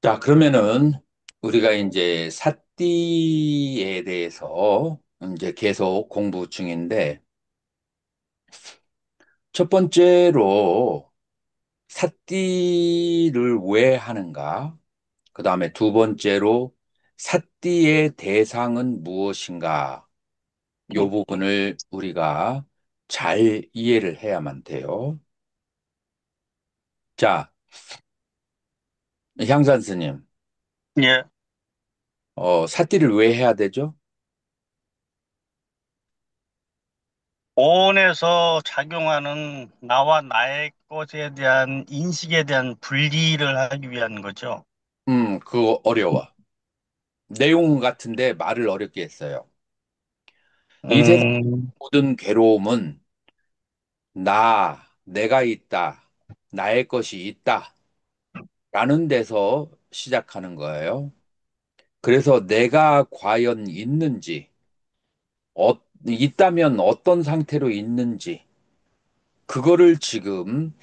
자, 그러면은 우리가 이제 사띠에 대해서 이제 계속 공부 중인데, 첫 번째로 사띠를 왜 하는가? 그 다음에 두 번째로 사띠의 대상은 무엇인가? 요 부분을 우리가 잘 이해를 해야만 돼요. 자, 향산 스님, 예, 사띠를 왜 해야 되죠? 오온에서 작용하는 나와 나의 것에 대한 인식에 대한 분리를 하기 위한 거죠. 그거 어려워. 내용은 같은데 말을 어렵게 했어요. 이 세상 음, 모든 괴로움은 내가 있다, 나의 것이 있다, 라는 데서 시작하는 거예요. 그래서 내가 과연 있는지, 있다면 어떤 상태로 있는지, 그거를 지금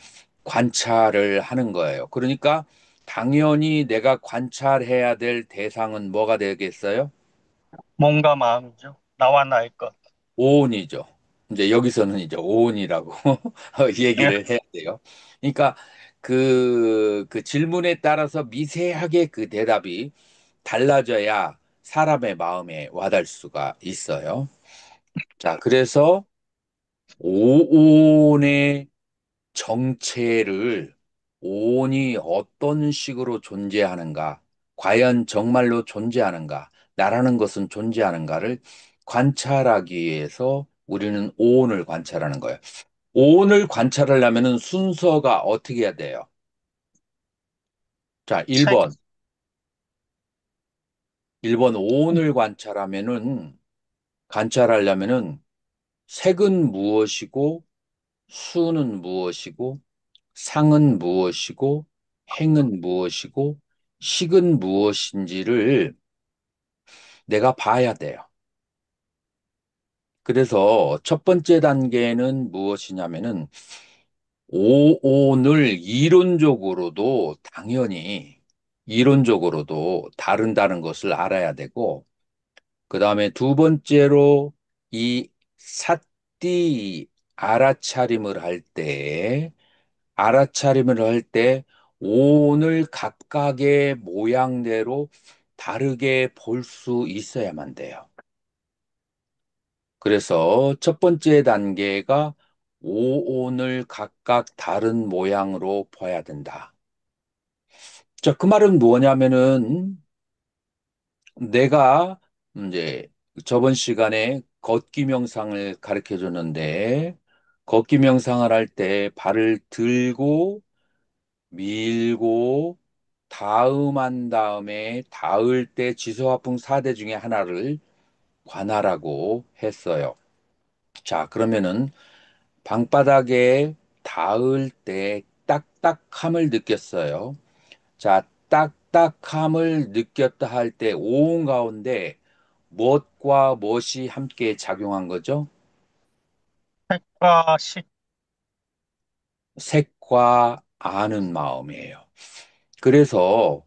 관찰을 하는 거예요. 그러니까 당연히 내가 관찰해야 될 대상은 뭐가 되겠어요? 몸과 마음이죠. 나와 나의 것. 오온이죠. 이제 여기서는 이제 오온이라고 예, 얘기를 해야 돼요. 그러니까 그 질문에 따라서 미세하게 그 대답이 달라져야 사람의 마음에 와닿을 수가 있어요. 자, 그래서 오온의 정체를 오온이 어떤 식으로 존재하는가, 과연 정말로 존재하는가, 나라는 것은 존재하는가를 관찰하기 위해서 우리는 오온을 관찰하는 거예요. 오온을 관찰하려면 순서가 어떻게 해야 돼요? 자, 책, 1번. 1번 오온을 관찰하려면은 색은 무엇이고, 수는 무엇이고, 상은 무엇이고, 행은 무엇이고, 식은 무엇인지를 내가 봐야 돼요. 그래서 첫 번째 단계는 무엇이냐면은 오온을 이론적으로도 다른다는 것을 알아야 되고, 그 다음에 두 번째로 이 사띠 알아차림을 할 때, 오온을 각각의 모양대로 다르게 볼 수 있어야만 돼요. 그래서 첫 번째 단계가 오온을 각각 다른 모양으로 봐야 된다. 자, 그 말은 뭐냐면은 내가 이제 저번 시간에 걷기 명상을 가르쳐 줬는데 걷기 명상을 할 때 발을 들고 밀고 다음한 다음에 닿을 때 지소화풍 4대 중에 하나를 관하라고 했어요. 자, 그러면은 방바닥에 닿을 때 딱딱함을 느꼈어요. 자, 딱딱함을 느꼈다 할 때 오온 가운데 무엇과 무엇이 함께 작용한 거죠? 책과 식, 색과 아는 마음이에요. 그래서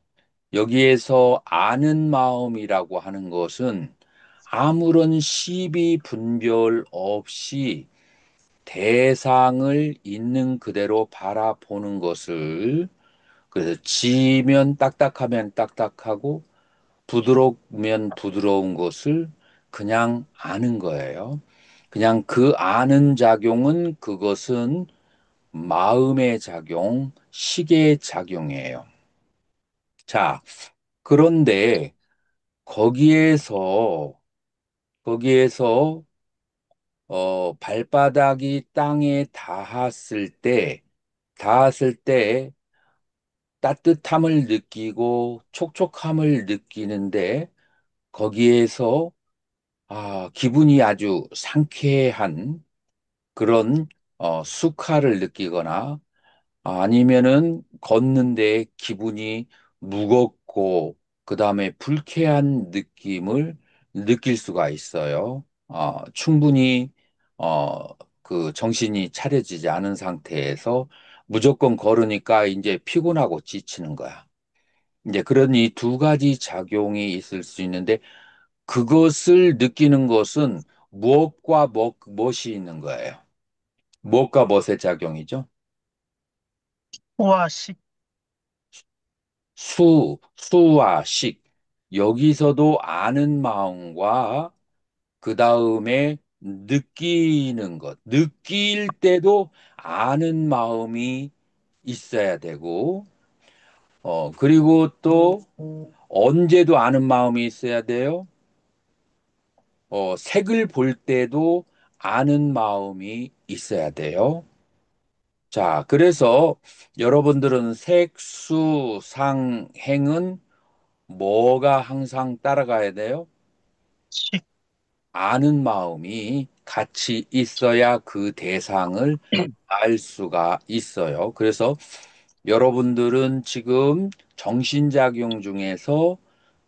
여기에서 아는 마음이라고 하는 것은 아무런 시비 분별 없이 대상을 있는 그대로 바라보는 것을, 그래서 지면 딱딱하면 딱딱하고 부드러우면 부드러운 것을 그냥 아는 거예요. 그냥 그 아는 작용은 그것은 마음의 작용, 식의 작용이에요. 자, 그런데 거기에서 거기에서 발바닥이 땅에 닿았을 때 따뜻함을 느끼고 촉촉함을 느끼는데 거기에서 기분이 아주 상쾌한 그런 수카를 느끼거나 아니면은 걷는데 기분이 무겁고 그다음에 불쾌한 느낌을 느낄 수가 있어요. 충분히 어, 그 정신이 차려지지 않은 상태에서 무조건 걸으니까 이제 피곤하고 지치는 거야. 이제 그런 이 두 가지 작용이 있을 수 있는데 그것을 느끼는 것은 무엇과 무엇이 있는 거예요? 무엇과 무엇의 작용이죠? 소화식, 수와 식. 여기서도 아는 마음과 그 다음에 느끼는 것. 느낄 때도 아는 마음이 있어야 되고, 그리고 또 언제도 아는 마음이 있어야 돼요. 색을 볼 때도 아는 마음이 있어야 돼요. 자, 그래서 여러분들은 색, 수, 상, 행은 뭐가 항상 따라가야 돼요? 식, 아는 마음이 같이 있어야 그 대상을 알 수가 있어요. 그래서 여러분들은 지금 정신작용 중에서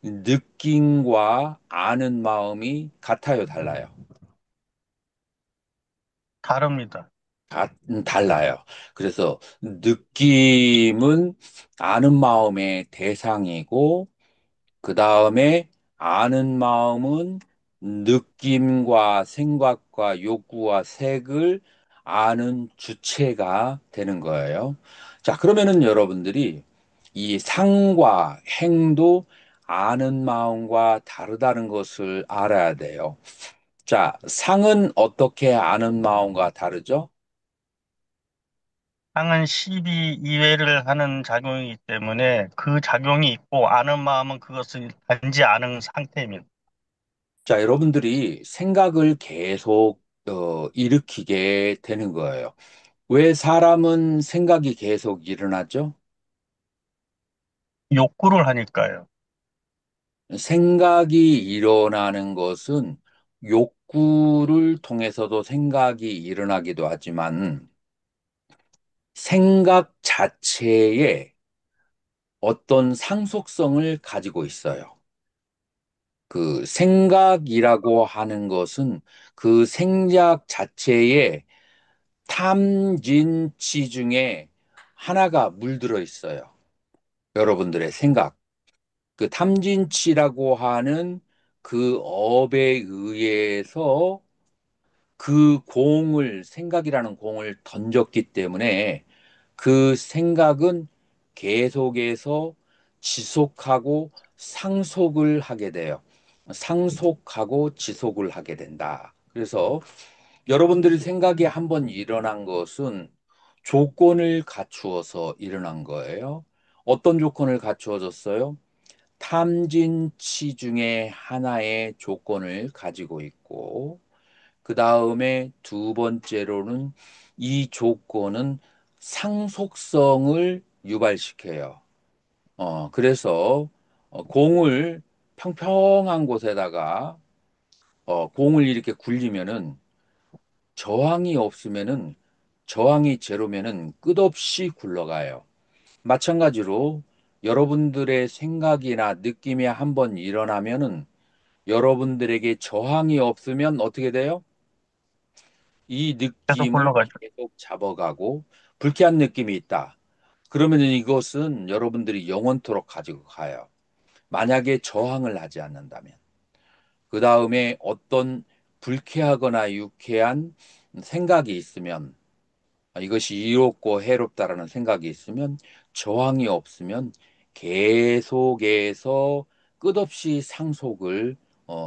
느낌과 아는 마음이 같아요, 달라요? 다릅니다. 달라요. 그래서 느낌은 아는 마음의 대상이고, 그 다음에 아는 마음은 느낌과 생각과 욕구와 색을 아는 주체가 되는 거예요. 자, 그러면은 여러분들이 이 상과 행도 아는 마음과 다르다는 것을 알아야 돼요. 자, 상은 어떻게 아는 마음과 다르죠? 상은 12 이외를 하는 작용이기 때문에 그 작용이 있고 아는 마음은 그것을 단지 아는 상태입니다. 자, 여러분들이 생각을 계속 일으키게 되는 거예요. 왜 사람은 생각이 계속 일어나죠? 욕구를 하니까요. 생각이 일어나는 것은 욕구를 통해서도 생각이 일어나기도 하지만 생각 자체에 어떤 상속성을 가지고 있어요. 그 생각이라고 하는 것은 그 생각 자체에 탐진치 중에 하나가 물들어 있어요. 여러분들의 생각. 그 탐진치라고 하는 그 업에 의해서 그 공을, 생각이라는 공을 던졌기 때문에 그 생각은 계속해서 지속하고 상속을 하게 돼요. 상속하고 지속을 하게 된다. 그래서 여러분들이 생각이 한번 일어난 것은 조건을 갖추어서 일어난 거예요. 어떤 조건을 갖추어졌어요? 탐진치 중에 하나의 조건을 가지고 있고, 그 다음에 두 번째로는 이 조건은 상속성을 유발시켜요. 그래서 공을 평평한 곳에다가 공을 이렇게 굴리면은 저항이 없으면은 저항이 제로면은 끝없이 굴러가요. 마찬가지로 여러분들의 생각이나 느낌이 한번 일어나면은 여러분들에게 저항이 없으면 어떻게 돼요? 이 계속 느낌을 굴러가죠. 계속 잡아가고 불쾌한 느낌이 있다. 그러면 이것은 여러분들이 영원토록 가지고 가요. 만약에 저항을 하지 않는다면. 그 다음에 어떤 불쾌하거나 유쾌한 생각이 있으면 이것이 이롭고 해롭다라는 생각이 있으면 저항이 없으면 계속해서 끝없이 상속을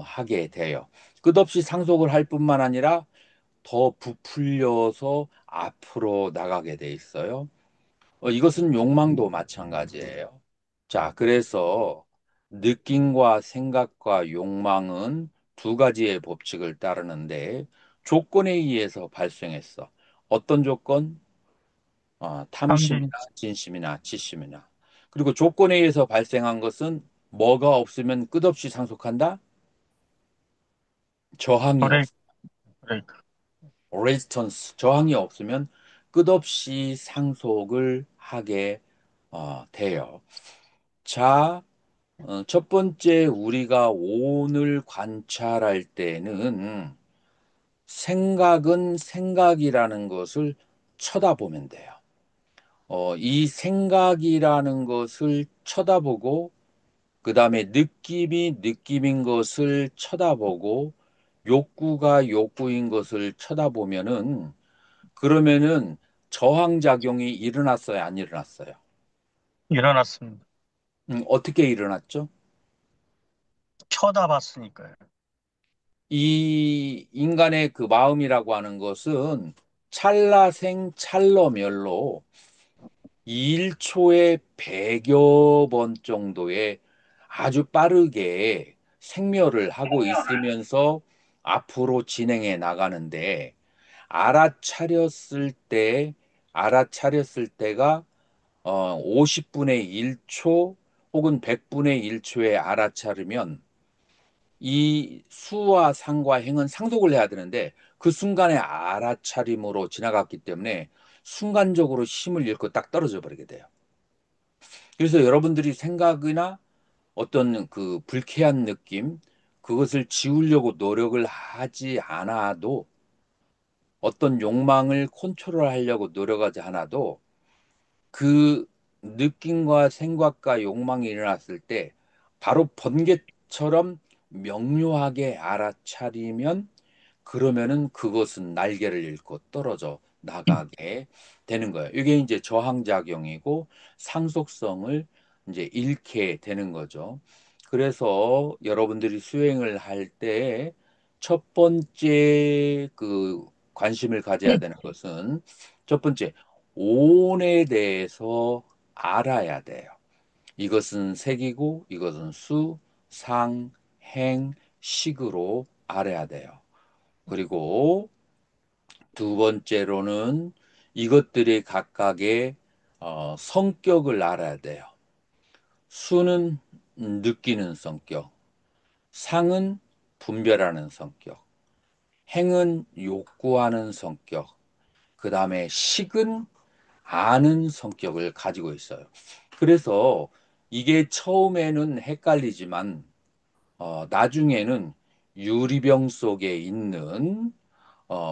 하게 돼요. 끝없이 상속을 할 뿐만 아니라 더 부풀려서 앞으로 나가게 돼 있어요. 이것은 욕망도 마찬가지예요. 자, 그래서 느낌과 생각과 욕망은 두 가지의 법칙을 따르는데 조건에 의해서 발생했어. 어떤 조건? 탐심이나 탐진치, 진심이나 치심이나. 그리고 조건에 의해서 발생한 것은 뭐가 없으면 끝없이 상속한다? 저항이 없, 브레이크, 브레이크. 레지스턴스, 저항이 없으면 끝없이 상속을 하게 돼요. 자, 첫 번째 우리가 오늘 관찰할 때는 생각은 생각이라는 것을 쳐다보면 돼요. 이 생각이라는 것을 쳐다보고, 그 다음에 느낌이 느낌인 것을 쳐다보고, 욕구가 욕구인 것을 쳐다보면은, 그러면은 저항작용이 일어났어요, 안 일어났어요? 일어났습니다. 어떻게 일어났죠? 쳐다봤으니까요. 이 인간의 그 마음이라고 하는 것은 찰나생 찰러멸로 1초에 100여 번 정도의 아주 빠르게 생멸을 하고 있으면서 앞으로 진행해 나가는데, 알아차렸을 때, 알아차렸을 때가 50분의 1초 혹은 100분의 1초에 알아차리면 이 수와 상과 행은 상속을 해야 되는데, 그 순간에 알아차림으로 지나갔기 때문에 순간적으로 힘을 잃고 딱 떨어져 버리게 돼요. 그래서 여러분들이 생각이나 어떤 그 불쾌한 느낌, 그것을 지우려고 노력을 하지 않아도, 어떤 욕망을 컨트롤하려고 노력하지 않아도, 그 느낌과 생각과 욕망이 일어났을 때 바로 번개처럼 명료하게 알아차리면, 그러면은 그것은 날개를 잃고 떨어져 나가게 되는 거예요. 이게 이제 저항작용이고 상속성을 이제 잃게 되는 거죠. 그래서 여러분들이 수행을 할 때 첫 번째 그 관심을 가져야 되는 것은, 첫 번째, 오온에 대해서 알아야 돼요. 이것은 색이고 이것은 수, 상, 행, 식으로 알아야 돼요. 그리고 두 번째로는 이것들이 각각의 성격을 알아야 돼요. 수는 느끼는 성격, 상은 분별하는 성격, 행은 욕구하는 성격, 그 다음에 식은 아는 성격을 가지고 있어요. 그래서 이게 처음에는 헷갈리지만, 나중에는 유리병 속에 있는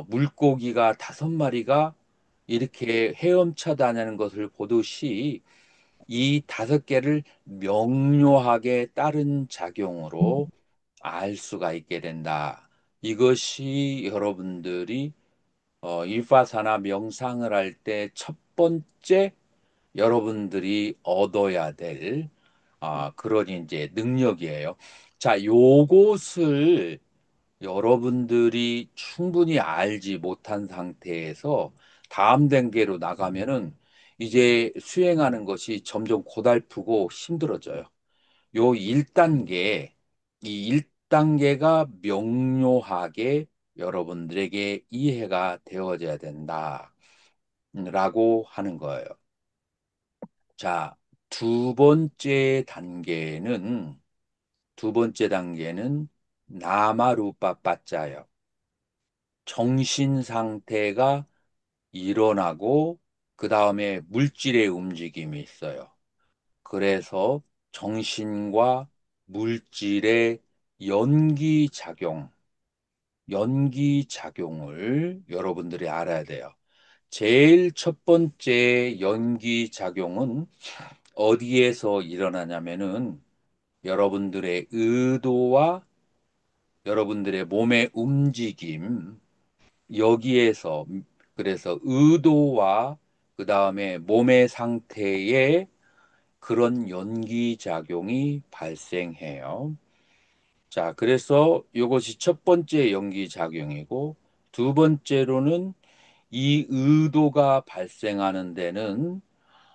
물고기가 5마리가 이렇게 헤엄쳐 다니는 것을 보듯이, 이 5개를 명료하게 따른 작용으로 알 수가 있게 된다. 이것이 여러분들이 일파사나 명상을 할 때 첫 번째 여러분들이 얻어야 될 그런 이제 능력이에요. 자, 요것을 여러분들이 충분히 알지 못한 상태에서 다음 단계로 나가면은 이제 수행하는 것이 점점 고달프고 힘들어져요. 요 1단계, 이 1단계가 명료하게 여러분들에게 이해가 되어져야 된다. 라고 하는 거예요. 자, 두 번째 단계는, 두 번째 단계는 나마루빠빠짜예요. 정신 상태가 일어나고 그 다음에 물질의 움직임이 있어요. 그래서 정신과 물질의 연기 작용, 연기 작용을 여러분들이 알아야 돼요. 제일 첫 번째 연기 작용은 어디에서 일어나냐면은 여러분들의 의도와 여러분들의 몸의 움직임, 여기에서, 그래서 의도와 그 다음에 몸의 상태에 그런 연기작용이 발생해요. 자, 그래서 이것이 첫 번째 연기작용이고, 두 번째로는 이 의도가 발생하는 데는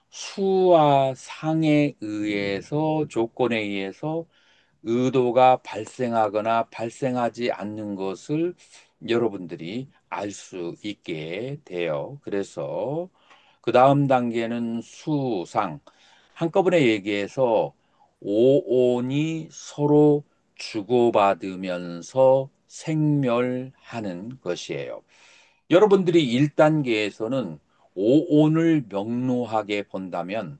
수와 상에 의해서, 조건에 의해서 의도가 발생하거나 발생하지 않는 것을 여러분들이 알 수 있게 돼요. 그래서 그 다음 단계는 수상. 한꺼번에 얘기해서 오온이 서로 주고받으면서 생멸하는 것이에요. 여러분들이 1단계에서는 오온을 명료하게 본다면,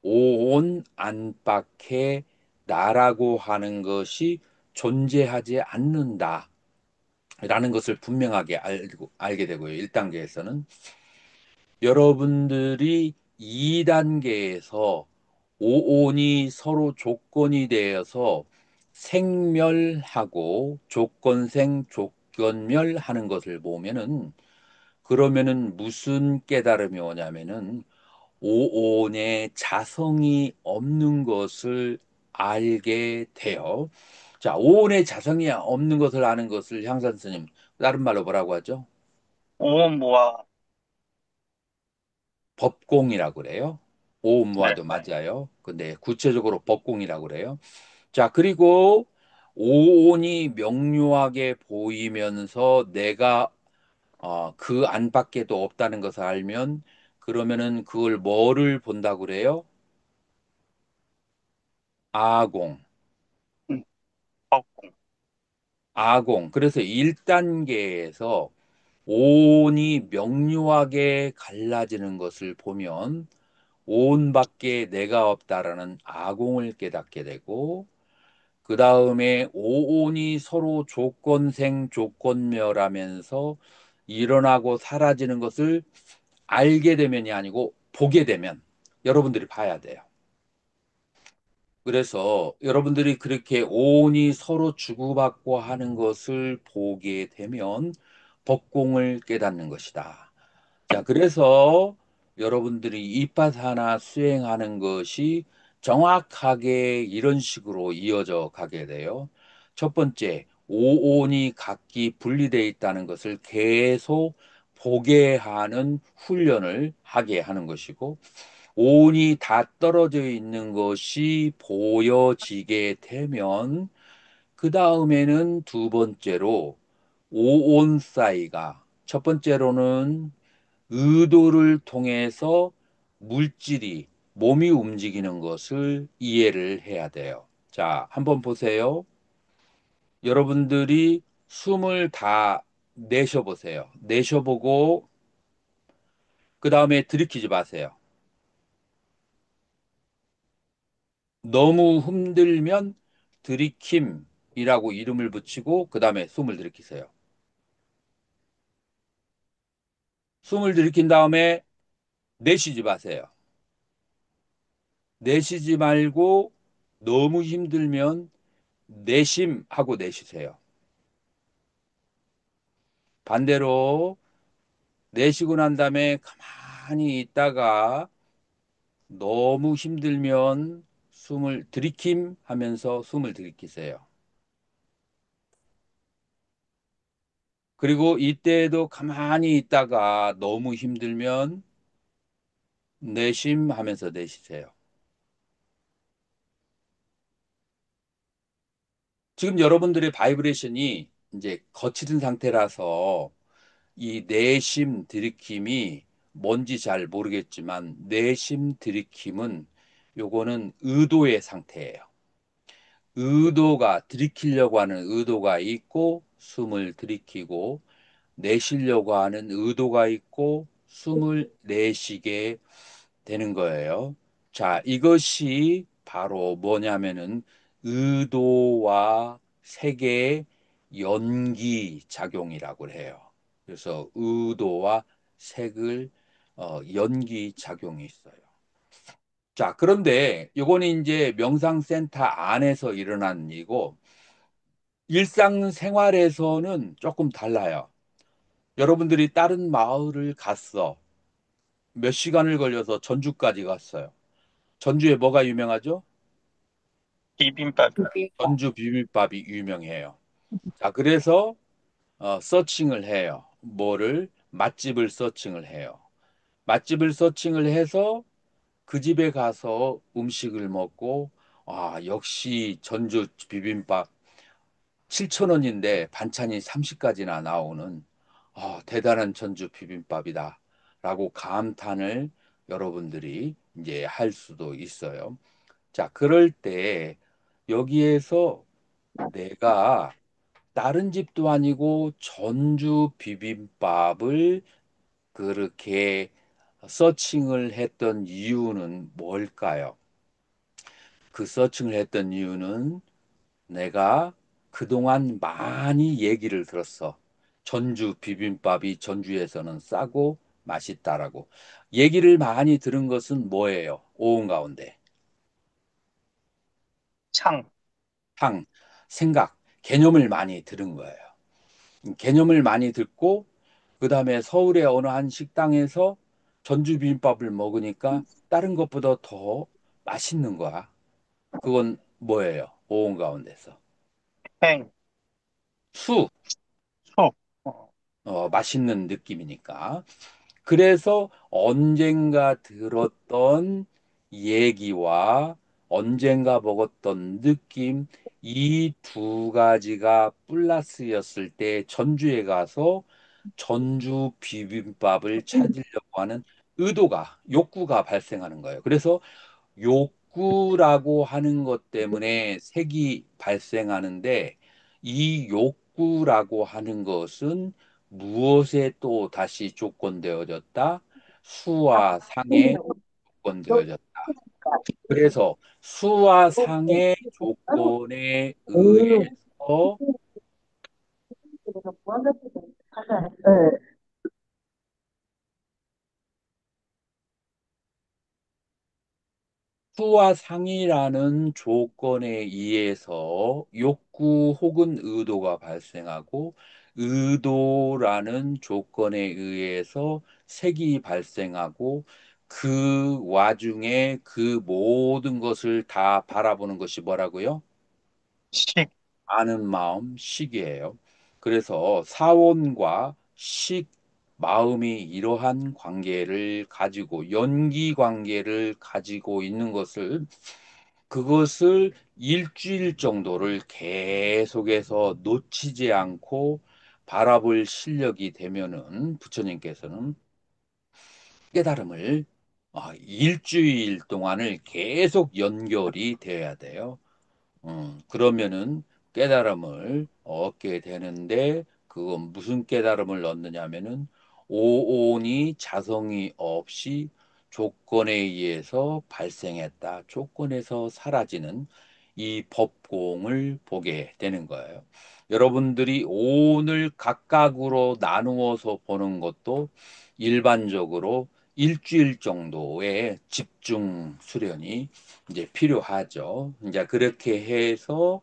오온 안팎에 나라고 하는 것이 존재하지 않는다. 라는 것을 분명하게 알게 되고요. 1단계에서는 여러분들이 2단계에서 오온이 서로 조건이 되어서 생멸하고 조건생, 조건멸하는 것을 보면은 그러면은 무슨 깨달음이 오냐면은 오온의 자성이 없는 것을 알게 돼요. 자, 오온의 자성이 없는 것을 아는 것을 향산 스님 다른 말로 뭐라고 하죠? 오모와, 법공이라고 그래요. 네. 오온무화도 맞아요. 근데 구체적으로 법공이라고 그래요. 자, 그리고 오온이 명료하게 보이면서 내가 그 안팎에도 없다는 것을 알면 그러면은 그걸 뭐를 본다고 그래요? 아공. 음, 법공. 아공. 그래서 1단계에서 오온이 명료하게 갈라지는 것을 보면 오온밖에 내가 없다라는 아공을 깨닫게 되고 그 다음에 오온이 서로 조건생 조건멸하면서 일어나고 사라지는 것을 알게 되면이 아니고 보게 되면 여러분들이 봐야 돼요. 그래서 여러분들이 그렇게 오온이 서로 주고받고 하는 것을 보게 되면 법공을 깨닫는 것이다. 자, 그래서 여러분들이 이빠사나 수행하는 것이 정확하게 이런 식으로 이어져 가게 돼요. 첫 번째, 오온이 각기 분리되어 있다는 것을 계속 보게 하는 훈련을 하게 하는 것이고, 오온이 다 떨어져 있는 것이 보여지게 되면, 그 다음에는 두 번째로 오온 사이가 첫 번째로는 의도를 통해서 물질이 몸이 움직이는 것을 이해를 해야 돼요. 자, 한번 보세요. 여러분들이 숨을 다 내쉬어보세요. 내쉬어보고 그 다음에 들이키지 마세요. 너무 힘들면 들이킴이라고 이름을 붙이고 그 다음에 숨을 들이키세요. 숨을 들이킨 다음에 내쉬지 마세요. 내쉬지 말고 너무 힘들면 내심하고 내쉬세요. 반대로 내쉬고 난 다음에 가만히 있다가 너무 힘들면 숨을 들이킴 하면서 숨을 들이키세요. 그리고 이때에도 가만히 있다가 너무 힘들면 내심 하면서 내쉬세요. 지금 여러분들의 바이브레이션이 이제 거치는 상태라서 이 내심 들이킴이 뭔지 잘 모르겠지만 내심 들이킴은 요거는 의도의 상태예요. 의도가 들이키려고 하는 의도가 있고 숨을 들이키고 내쉬려고 하는 의도가 있고 숨을 내쉬게 되는 거예요. 자, 이것이 바로 뭐냐면은 의도와 색의 연기 작용이라고 해요. 그래서 의도와 색을 연기 작용이 있어요. 자, 그런데 요거는 이제 명상센터 안에서 일어나는 일이고 일상생활에서는 조금 달라요. 여러분들이 다른 마을을 갔어. 몇 시간을 걸려서 전주까지 갔어요. 전주에 뭐가 유명하죠? 비빔밥. 전주 비빔밥이 유명해요. 자, 그래서 서칭을 해요. 뭐를? 맛집을 서칭을 해요. 맛집을 서칭을 해서 그 집에 가서 음식을 먹고 역시 전주 비빔밥 7천 원인데 반찬이 30가지나 나오는 대단한 전주 비빔밥이다. 라고 감탄을 여러분들이 이제 할 수도 있어요. 자, 그럴 때 여기에서 내가 다른 집도 아니고 전주 비빔밥을 그렇게 서칭을 했던 이유는 뭘까요? 그 서칭을 했던 이유는 내가 그동안 많이 얘기를 들었어. 전주 비빔밥이 전주에서는 싸고 맛있다라고. 얘기를 많이 들은 것은 뭐예요? 오은 가운데. 창, 상, 생각, 개념을 많이 들은 거예요. 개념을 많이 듣고 그다음에 서울의 어느 한 식당에서 전주 비빔밥을 먹으니까 다른 것보다 더 맛있는 거야. 그건 뭐예요? 오은 가운데서. 행, 수, 수. 어, 맛있는 느낌이니까. 그래서 언젠가 들었던 얘기와 언젠가 먹었던 느낌, 이 두 가지가 플러스였을 때 전주에 가서 전주 비빔밥을 찾으려고 하는 의도가, 욕구가 발생하는 거예요. 그래서 욕구라고 하는 것 때문에 색이 발생하는데 이 욕구라고 하는 것은 무엇에 또 다시 조건되어졌다? 수와 상에 조건되어졌다. 그래서 수와 상의 조건에 의해서 수와 상이라는 조건에 의해서 욕구 혹은 의도가 발생하고 의도라는 조건에 의해서 색이 발생하고 그 와중에 그 모든 것을 다 바라보는 것이 뭐라고요? 식, 아는 마음, 식이에요. 그래서 사원과 식, 마음이 이러한 관계를 가지고 연기 관계를 가지고 있는 것을 그것을 일주일 정도를 계속해서 놓치지 않고 바라볼 실력이 되면은 부처님께서는 깨달음을 일주일 동안을 계속 연결이 되어야 돼요. 그러면은 깨달음을 얻게 되는데 그건 무슨 깨달음을 얻느냐면은 오온이 자성이 없이 조건에 의해서 발생했다. 조건에서 사라지는 이 법공을 보게 되는 거예요. 여러분들이 오온을 각각으로 나누어서 보는 것도 일반적으로 일주일 정도의 집중 수련이 이제 필요하죠. 이제 그렇게 해서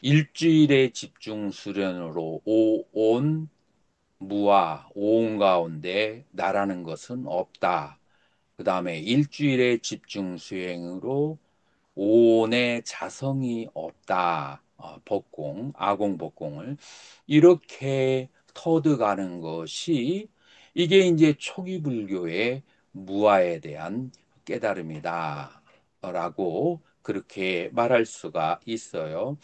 일주일의 집중 수련으로 오온 무와 오온 가운데 나라는 것은 없다. 그 다음에 일주일의 집중 수행으로 오온의 자성이 없다. 법공, 아공 법공을 이렇게 터득하는 것이 이게 이제 초기 불교의 무아에 대한 깨달음이다. 라고 그렇게 말할 수가 있어요.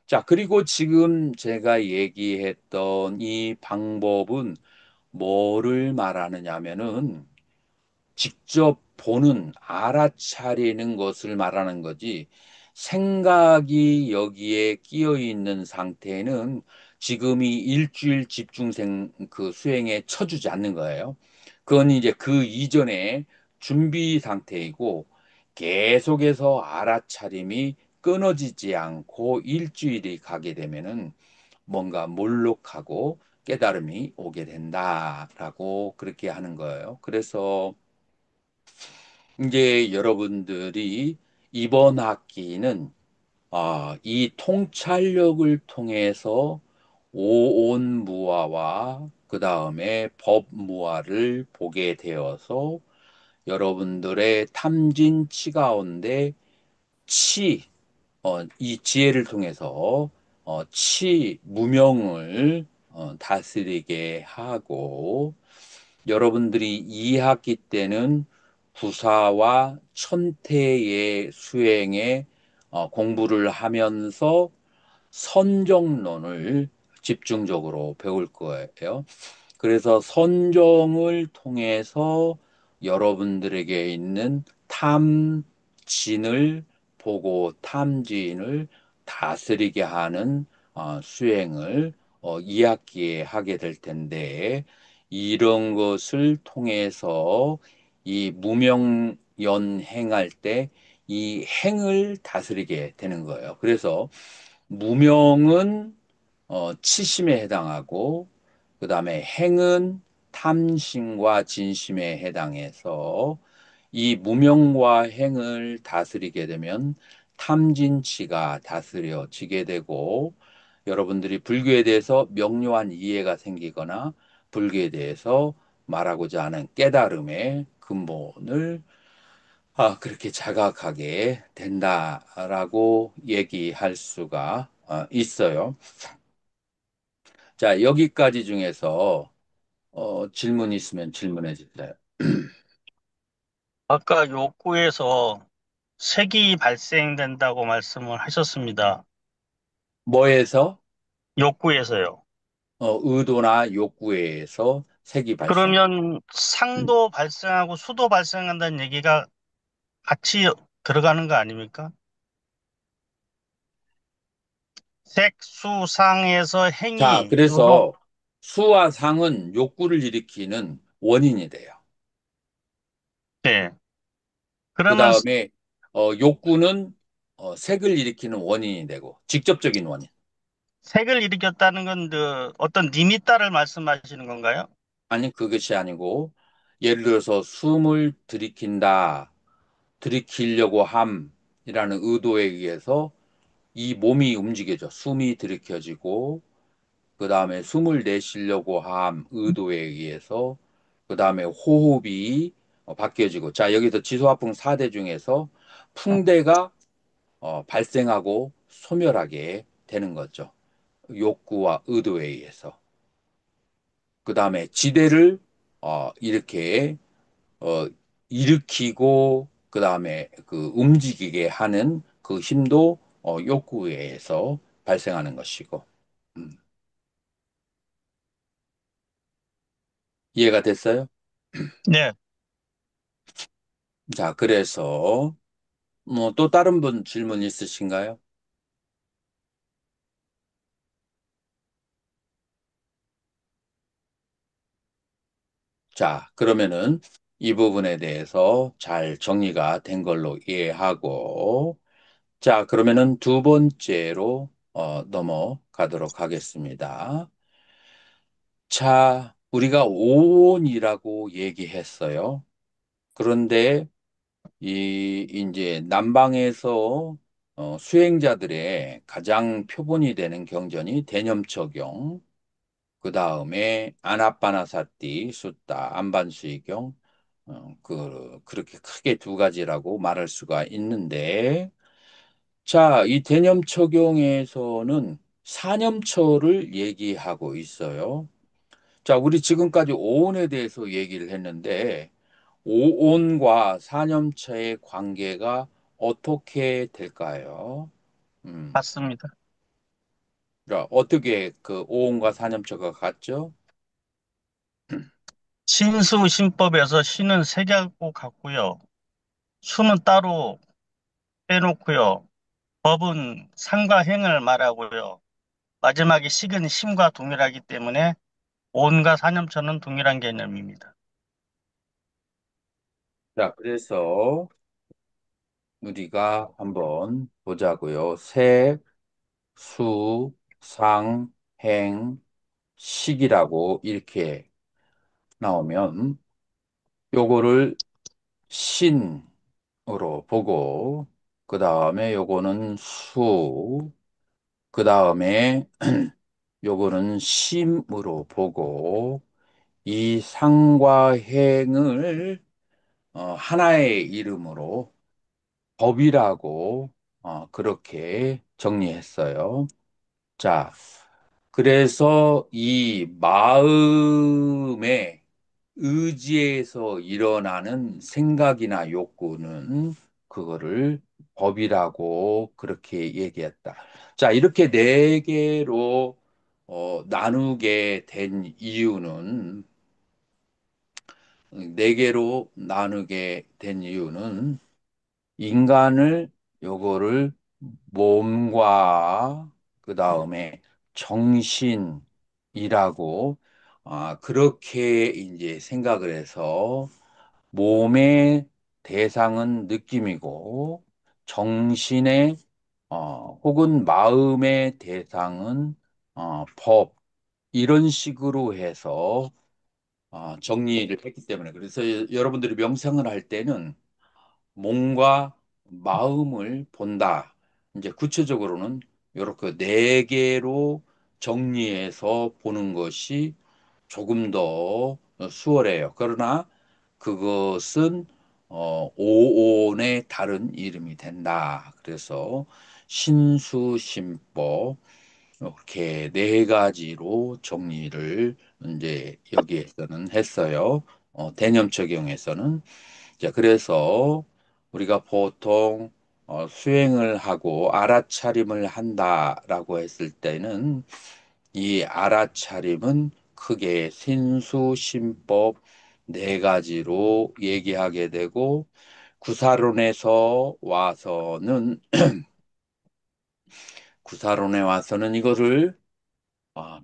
자, 그리고 지금 제가 얘기했던 이 방법은 뭐를 말하느냐면은 직접 보는, 알아차리는 것을 말하는 거지, 생각이 여기에 끼어 있는 상태는 지금이 일주일 집중생 그 수행에 쳐주지 않는 거예요. 그건 이제 그 이전에 준비 상태이고 계속해서 알아차림이 끊어지지 않고 일주일이 가게 되면은 뭔가 몰록하고 깨달음이 오게 된다라고 그렇게 하는 거예요. 그래서 이제 여러분들이 이번 학기는 이 통찰력을 통해서 오온무아와 그 다음에 법무아를 보게 되어서 여러분들의 탐진치 가운데 치, 이 지혜를 통해서 무명을 다스리게 하고 여러분들이 2학기 때는 구사와 천태의 수행에 공부를 하면서 선정론을 집중적으로 배울 거예요. 그래서 선정을 통해서 여러분들에게 있는 탐진을 보고 탐진을 다스리게 하는 수행을 2학기에 하게 될 텐데 이런 것을 통해서 이 무명연행할 때 이 행을 다스리게 되는 거예요. 그래서 무명은 치심에 해당하고 그 다음에 행은 탐심과 진심에 해당해서 이 무명과 행을 다스리게 되면 탐진치가 다스려지게 되고 여러분들이 불교에 대해서 명료한 이해가 생기거나 불교에 대해서 말하고자 하는 깨달음의 근본을 그렇게 자각하게 된다라고 얘기할 수가 있어요. 자, 여기까지 중에서 질문 있으면 질문해 주세요. 아까 욕구에서 색이 발생된다고 말씀을 하셨습니다. 뭐에서 욕구에서요. 의도나 욕구에서 색이 발생. 그러면 상도 발생하고 수도 발생한다는 얘기가 같이 들어가는 거 아닙니까? 색, 수, 상에서 자, 행이 그래서 수와 상은 욕구를 일으키는 원인이 돼요. 네. 그 그러면 다음에 욕구는 색을 일으키는 원인이 되고 직접적인 원인. 색을 일으켰다는 건 어떤 니미따를 말씀하시는 건가요? 아니, 그것이 아니고 예를 들어서 숨을 들이킨다, 들이키려고 함이라는 의도에 의해서 이 몸이 움직여져. 숨이 들이켜지고 그 다음에 숨을 내쉬려고 함 의도에 의해서 그 다음에 호흡이 바뀌어지고 자 여기서 지소화풍 4대 중에서 풍대가 발생하고 소멸하게 되는 거죠. 욕구와 의도에 의해서. 그 다음에 지대를 이렇게 어, 일으키고 그 다음에 그 움직이게 하는 그 힘도 욕구에 의해서 발생하는 것이고. 음, 이해가 됐어요? 네. 자, 그래서 뭐 또 다른 분 질문 있으신가요? 자, 그러면은 이 부분에 대해서 잘 정리가 된 걸로 이해하고 자, 그러면은 두 번째로 넘어가도록 하겠습니다. 자, 우리가 오온이라고 얘기했어요. 그런데 이제 남방에서 수행자들의 가장 표본이 되는 경전이 대념처경, 그 다음에 아나빠나사티 숫다, 안반수이경, 그렇게 크게 두 가지라고 말할 수가 있는데, 자, 이 대념처경에서는 사념처를 얘기하고 있어요. 자, 우리 지금까지 오온에 대해서 얘기를 했는데, 오온과 사념처의 관계가 어떻게 될까요? 음, 맞습니다. 자, 어떻게 그 오온과 사념처가 같죠? 신수 신법에서 신은 색하고 같고요. 수는 따로 빼놓고요. 법은 상과 행을 말하고요. 마지막에 식은 심과 동일하기 때문에 온과 사념처는 동일한 개념입니다. 자, 그래서 우리가 한번 보자고요. 색, 수, 상, 행, 식이라고 이렇게 나오면 요거를 신으로 보고 그 다음에 요거는 수, 그 다음에 요거는 심으로 보고 이 상과 행을 하나의 이름으로 법이라고 그렇게 정리했어요. 자, 그래서 이 마음의 의지에서 일어나는 생각이나 욕구는 그거를 법이라고 그렇게 얘기했다. 자, 이렇게 네 개로 나누게 된 이유는 네 개로 나누게 된 이유는 인간을 요거를 몸과 그 다음에 정신이라고 그렇게 이제 생각을 해서 몸의 대상은 느낌이고 정신의 혹은 마음의 대상은 법 이런 식으로 해서 정리를 했기 때문에. 그래서 여러분들이 명상을 할 때는 몸과 마음을 본다. 이제 구체적으로는 이렇게 네 개로 정리해서 보는 것이 조금 더 수월해요. 그러나 그것은 오온의 다른 이름이 된다. 그래서 신수심법 이렇게 네 가지로 정리를 이제 여기에서는 했어요. 대념 적용에서는. 자, 그래서 우리가 보통 수행을 하고 알아차림을 한다라고 했을 때는 이 알아차림은 크게 신수심법 네 가지로 얘기하게 되고 구사론에서 와서는 구사론에 와서는 이거를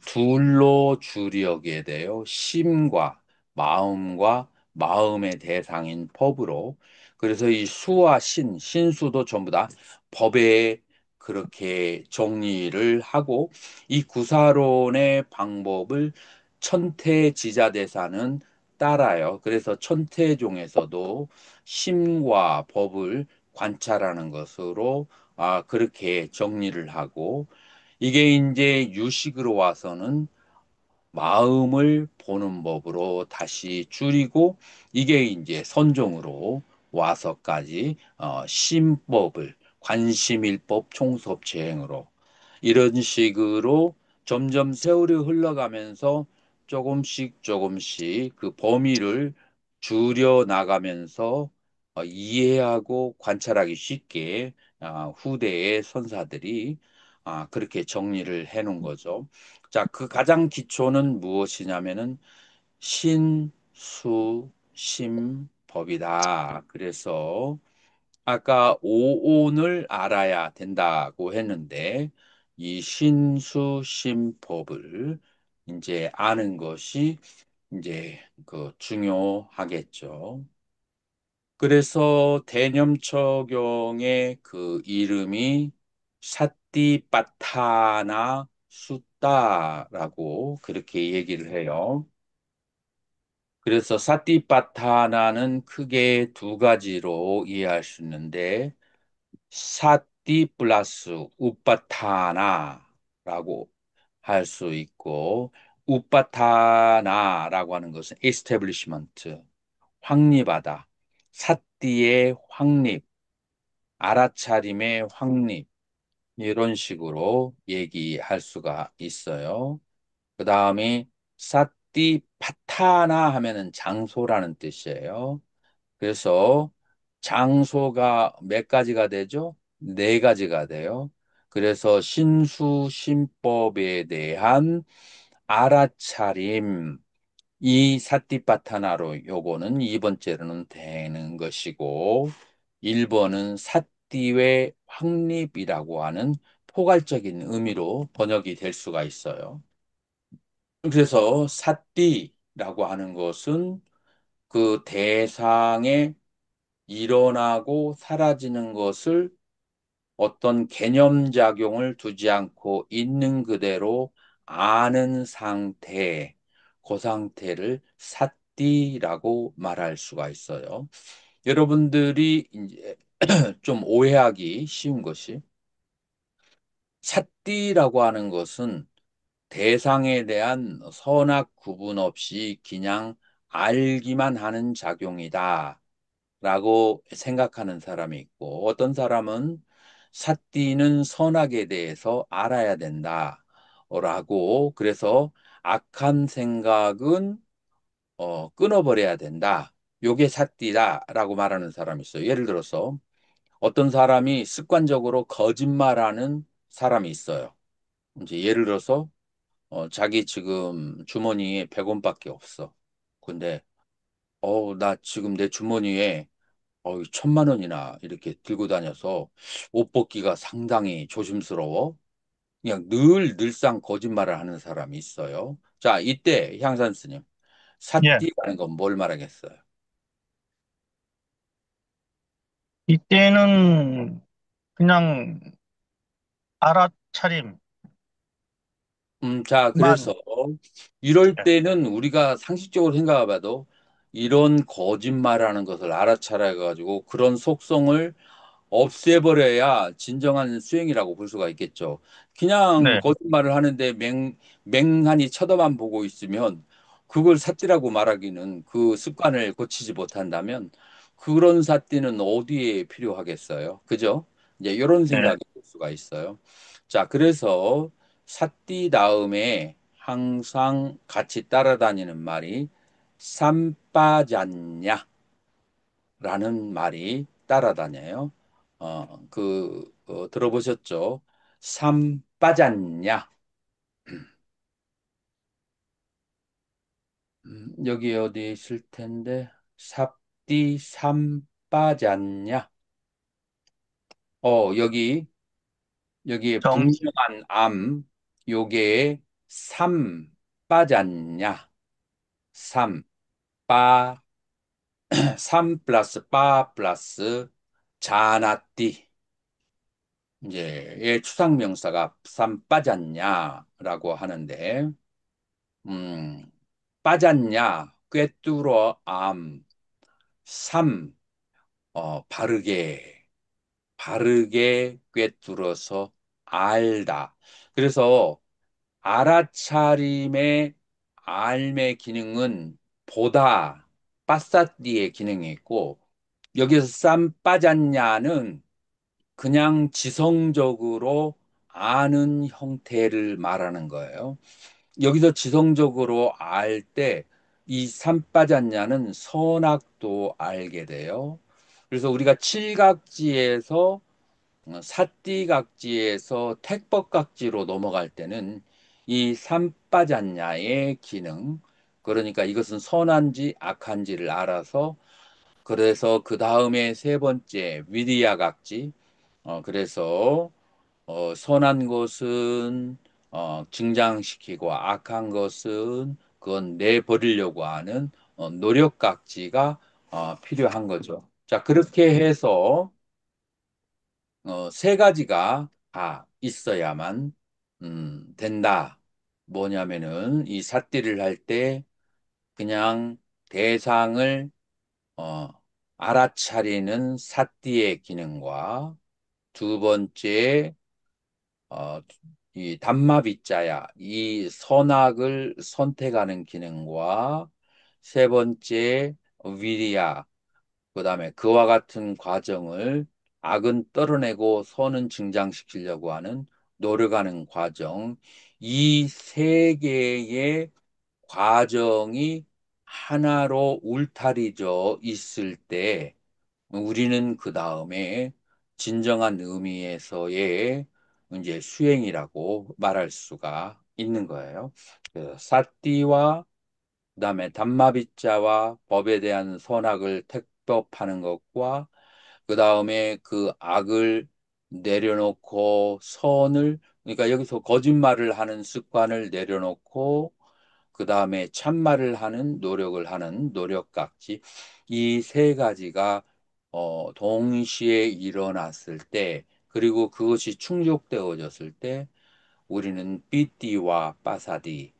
둘로 줄여게 돼요. 심과 마음과 마음의 대상인 법으로. 그래서 이 수와 신수도 전부 다 법에 그렇게 정리를 하고 이 구사론의 방법을 천태지자대사는 따라요. 그래서 천태종에서도 심과 법을 관찰하는 것으로 그렇게 정리를 하고 이게 이제 유식으로 와서는 마음을 보는 법으로 다시 줄이고 이게 이제 선종으로 와서까지 심법을 관심일법 총섭체행으로 이런 식으로 점점 세월이 흘러가면서 조금씩 조금씩 그 범위를 줄여 나가면서 이해하고 관찰하기 쉽게 후대의 선사들이 그렇게 정리를 해 놓은 거죠. 자, 그 가장 기초는 무엇이냐면은 신수심법이다. 그래서 아까 오온을 알아야 된다고 했는데 이 신수심법을 이제 아는 것이 이제 그 중요하겠죠. 그래서 대념처경의 그 이름이 사띠빠타나 숫다라고 그렇게 얘기를 해요. 그래서 사띠빠타나는 크게 두 가지로 이해할 수 있는데 사띠 플러스 우빠타나라고 할 수 있고 우빠타나라고 하는 것은 establishment, 확립하다. 사띠의 확립, 알아차림의 확립 이런 식으로 얘기할 수가 있어요. 그 다음에 사띠 파타나 하면은 장소라는 뜻이에요. 그래서 장소가 몇 가지가 되죠? 네 가지가 돼요. 그래서 신수신법에 대한 알아차림, 이 사띠파타나로 요거는 2번째로는 되는 것이고 1번은 사띠의 확립이라고 하는 포괄적인 의미로 번역이 될 수가 있어요. 그래서 사띠라고 하는 것은 그 대상에 일어나고 사라지는 것을 어떤 개념작용을 두지 않고 있는 그대로 아는 상태, 그 상태를 삿디라고 말할 수가 있어요. 여러분들이 이제 좀 오해하기 쉬운 것이 삿디라고 하는 것은 대상에 대한 선악 구분 없이 그냥 알기만 하는 작용이다. 라고 생각하는 사람이 있고 어떤 사람은 삿디는 선악에 대해서 알아야 된다. 라고 그래서 악한 생각은 끊어버려야 된다. 요게 삿디다라고 말하는 사람이 있어요. 예를 들어서 어떤 사람이 습관적으로 거짓말하는 사람이 있어요. 이제 예를 들어서 자기 지금 주머니에 100원밖에 없어. 근데 나 지금 내 주머니에 1,000만 원이나 이렇게 들고 다녀서 옷 벗기가 상당히 조심스러워. 그냥 늘상 거짓말을 하는 사람이 있어요. 자, 이때 향산 스님, 예. 사띠라는 건 뭘 말하겠어요? 이때는 그냥 알아차림, 자, 만, 그래서 이럴 예, 때는 우리가 상식적으로 생각해 봐도 이런 거짓말하는 것을 알아차려 가지고 그런 속성을 없애버려야 진정한 수행이라고 볼 수가 있겠죠. 그냥 네, 거짓말을 하는데 맹하니 쳐다만 보고 있으면 그걸 삿띠라고 말하기는 그 습관을 고치지 못한다면 그런 삿띠는 어디에 필요하겠어요? 그죠? 이제 이런 예, 생각이 들 수가 있어요. 자, 그래서 삿띠 다음에 항상 같이 따라다니는 말이 삼빠잖냐 라는 말이 따라다녀요. 들어보셨죠? 삼 빠졌냐? 여기 어디 있을 텐데, 삽디 삼 빠졌냐? 여기, 여기에 점, 분명한 요게 삼 빠졌냐? 삼, 빠, 삼 플러스 빠 플러스 자나띠. 이제, 얘 추상명사가 삼 빠졌냐라고 하는데, 음, 빠졌냐, 꿰뚫어 삼, 바르게 꿰뚫어서 알다. 그래서 알아차림의 알의 기능은 보다, 빠싸띠의 기능이 있고, 여기서 쌈 빠졌냐는 그냥 지성적으로 아는 형태를 말하는 거예요. 여기서 지성적으로 알 때 이 산 빠졌냐는 선악도 알게 돼요. 그래서 우리가 칠각지에서 사띠각지에서 택법각지로 넘어갈 때는 이 산 빠졌냐의 기능, 그러니까 이것은 선한지 악한지를 알아서 그래서 그 다음에 세 번째 위리아각지, 그래서 선한 것은 증장시키고 악한 것은 그건 내버리려고 하는 노력각지가 필요한 거죠. 자, 그렇게 해서 세 가지가 다 있어야만 된다. 뭐냐면은 이 삿띠를 할 때 그냥 대상을 어, 알아차리는 삿띠의 기능과 두 번째 어, 이 단마비자야, 이 선악을 선택하는 기능과 세 번째 위리야, 그다음에 그와 같은 과정을 악은 떨어내고 선은 증장시키려고 하는 노력하는 과정, 이 세 개의 과정이 하나로 울타리져 있을 때 우리는 그 다음에 진정한 의미에서의 이제 수행이라고 말할 수가 있는 거예요. 그래서 사띠와 그다음에 담마비자와 법에 대한 선악을 택법하는 것과 그다음에 그 악을 내려놓고 선을 그러니까 여기서 거짓말을 하는 습관을 내려놓고 그 다음에 참말을 하는 노력을 하는 노력각지 이 세 가지가 동시에 일어났을 때 그리고 그것이 충족되어졌을 때 우리는 삐띠와 빠사디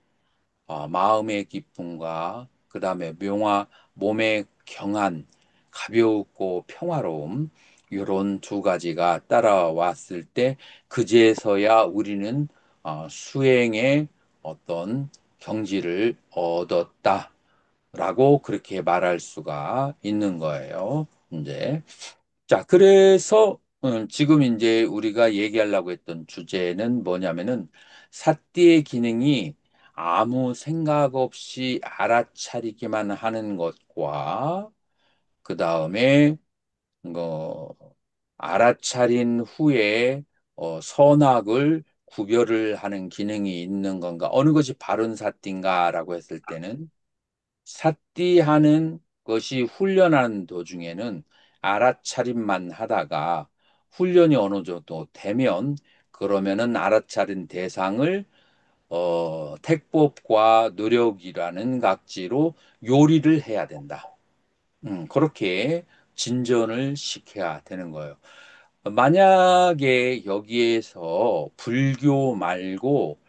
마음의 기쁨과 그 다음에 몸의 경안 가볍고 평화로움 이런 두 가지가 따라왔을 때 그제서야 우리는 수행의 어떤 경지를 얻었다라고 그렇게 말할 수가 있는 거예요. 이제 자 그래서 지금 이제 우리가 얘기하려고 했던 주제는 뭐냐면은 삿띠의 기능이 아무 생각 없이 알아차리기만 하는 것과 그 다음에 어, 알아차린 후에 선악을 구별을 하는 기능이 있는 건가? 어느 것이 바른 사띠인가라고 했을 때는 사띠하는 것이 훈련하는 도중에는 알아차림만 하다가 훈련이 어느 정도 되면 그러면은 알아차린 대상을 택법과 노력이라는 각지로 요리를 해야 된다. 그렇게 진전을 시켜야 되는 거예요. 만약에 여기에서 불교 말고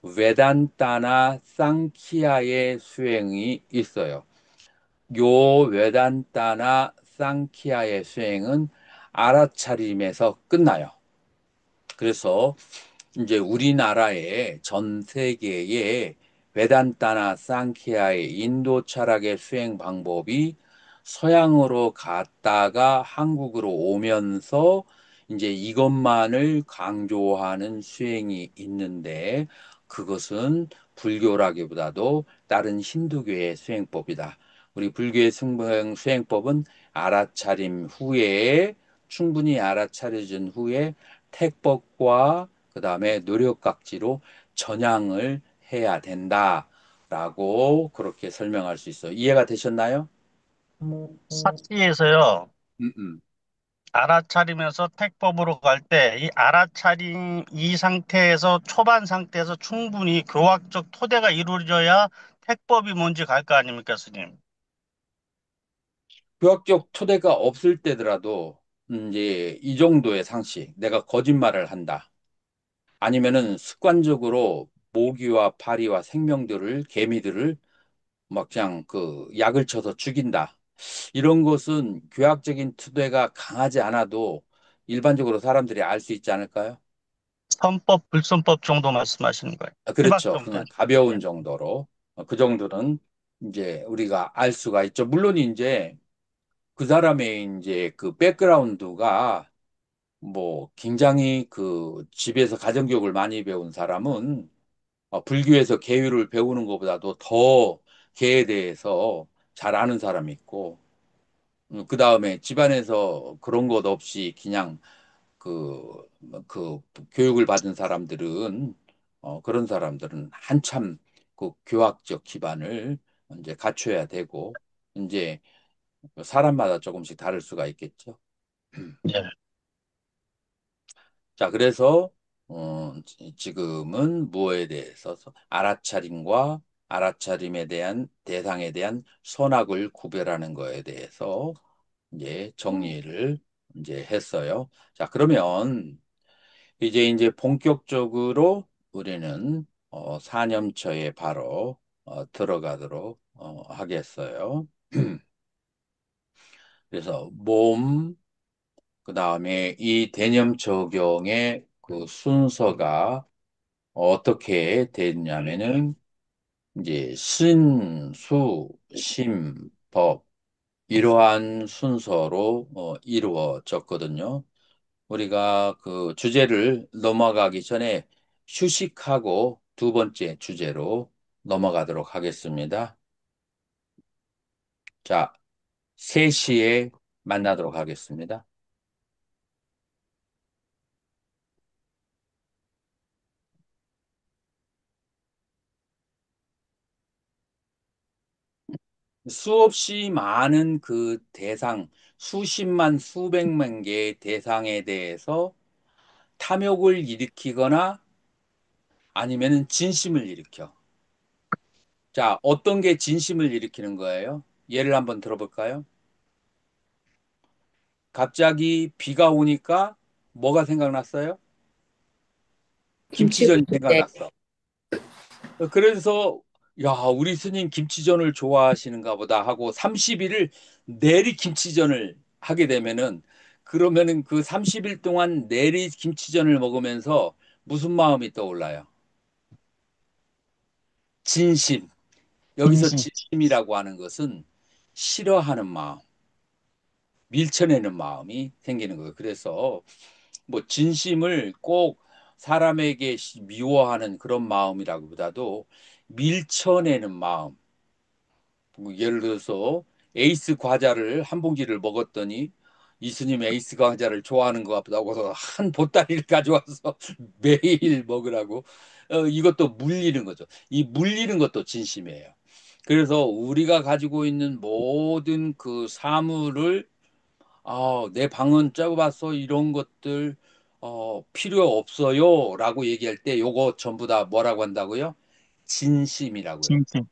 외단타나 상키아의 수행이 있어요. 요 외단타나 상키아의 수행은 알아차림에서 끝나요. 그래서 이제 우리나라의 전 세계에 베단타나 상키아의 인도 철학의 수행 방법이 서양으로 갔다가 한국으로 오면서 이제 이것만을 강조하는 수행이 있는데 그것은 불교라기보다도 다른 힌두교의 수행법이다. 우리 불교의 수행법은 알아차림 후에 충분히 알아차려진 후에 택법과 그다음에 노력각지로 전향을 해야 된다라고 그렇게 설명할 수 있어요. 이해가 되셨나요? 사티에서요, 음, 음. 알아차리면서 택법으로 갈 때, 이 알아차림 이 상태에서, 초반 상태에서 충분히 교학적 토대가 이루어져야 택법이 뭔지 갈 거 아닙니까, 스님? 교학적 토대가 없을 때더라도 이제 이 정도의 상식, 내가 거짓말을 한다. 아니면은 습관적으로 모기와 파리와 생명들을 개미들을 막 그냥 그 약을 쳐서 죽인다. 이런 것은 교학적인 토대가 강하지 않아도 일반적으로 사람들이 알 수 있지 않을까요? 선법, 불선법 정도 말씀하시는 거예요. 희박 그렇죠. 정도. 그냥 가벼운 정도로. 그 정도는 이제 우리가 알 수가 있죠. 물론 이제 그 사람의 이제 그 백그라운드가 뭐 굉장히 그 집에서 가정교육을 많이 배운 사람은 불교에서 계율을 배우는 것보다도 더 계에 대해서 잘 아는 사람이 있고, 그 다음에 집안에서 그런 것 없이 그냥 그 교육을 받은 사람들은 그런 사람들은 한참 그 교학적 기반을 이제 갖춰야 되고 이제 사람마다 조금씩 다를 수가 있겠죠. 예. 자, 그래서 지금은 무엇에 대해서 알아차림과 알아차림에 대한 대상에 대한 선악을 구별하는 거에 대해서 이제 정리를 이제 했어요. 자, 그러면 이제 본격적으로 우리는 사념처에 바로 들어가도록 하겠어요. 그래서 몸, 그 다음에 이 대념 적용의 그 순서가 어떻게 됐냐면은 이제 신, 수, 심, 법 이러한 순서로 이루어졌거든요. 우리가 그 주제를 넘어가기 전에 휴식하고 두 번째 주제로 넘어가도록 하겠습니다. 자, 3시에 만나도록 하겠습니다. 수없이 많은 그 대상, 수십만, 수백만 개의 대상에 대해서 탐욕을 일으키거나 아니면은 진심을 일으켜. 자, 어떤 게 진심을 일으키는 거예요? 예를 한번 들어볼까요? 갑자기 비가 오니까 뭐가 생각났어요? 김치전이 네. 생각났어. 그래서 야, 우리 스님 김치전을 좋아하시는가 보다 하고 30일을 내리 김치전을 하게 되면은 그러면은 그 30일 동안 내리 김치전을 먹으면서 무슨 마음이 떠올라요? 진심. 여기서 진심. 진심이라고 하는 것은 싫어하는 마음, 밀쳐내는 마음이 생기는 거예요. 그래서 뭐 진심을 꼭 사람에게 미워하는 그런 마음이라기보다도 밀쳐내는 마음. 뭐 예를 들어서 에이스 과자를 한 봉지를 먹었더니 이스님 에이스 과자를 좋아하는 것 같다고 한 보따리를 가져와서 매일 먹으라고 이것도 물리는 거죠. 이 물리는 것도 진심이에요. 그래서 우리가 가지고 있는 모든 그 사물을 내 방은 좁아서 이런 것들 필요 없어요라고 얘기할 때 요거 전부 다 뭐라고 한다고요? 진심이라고요. 진심.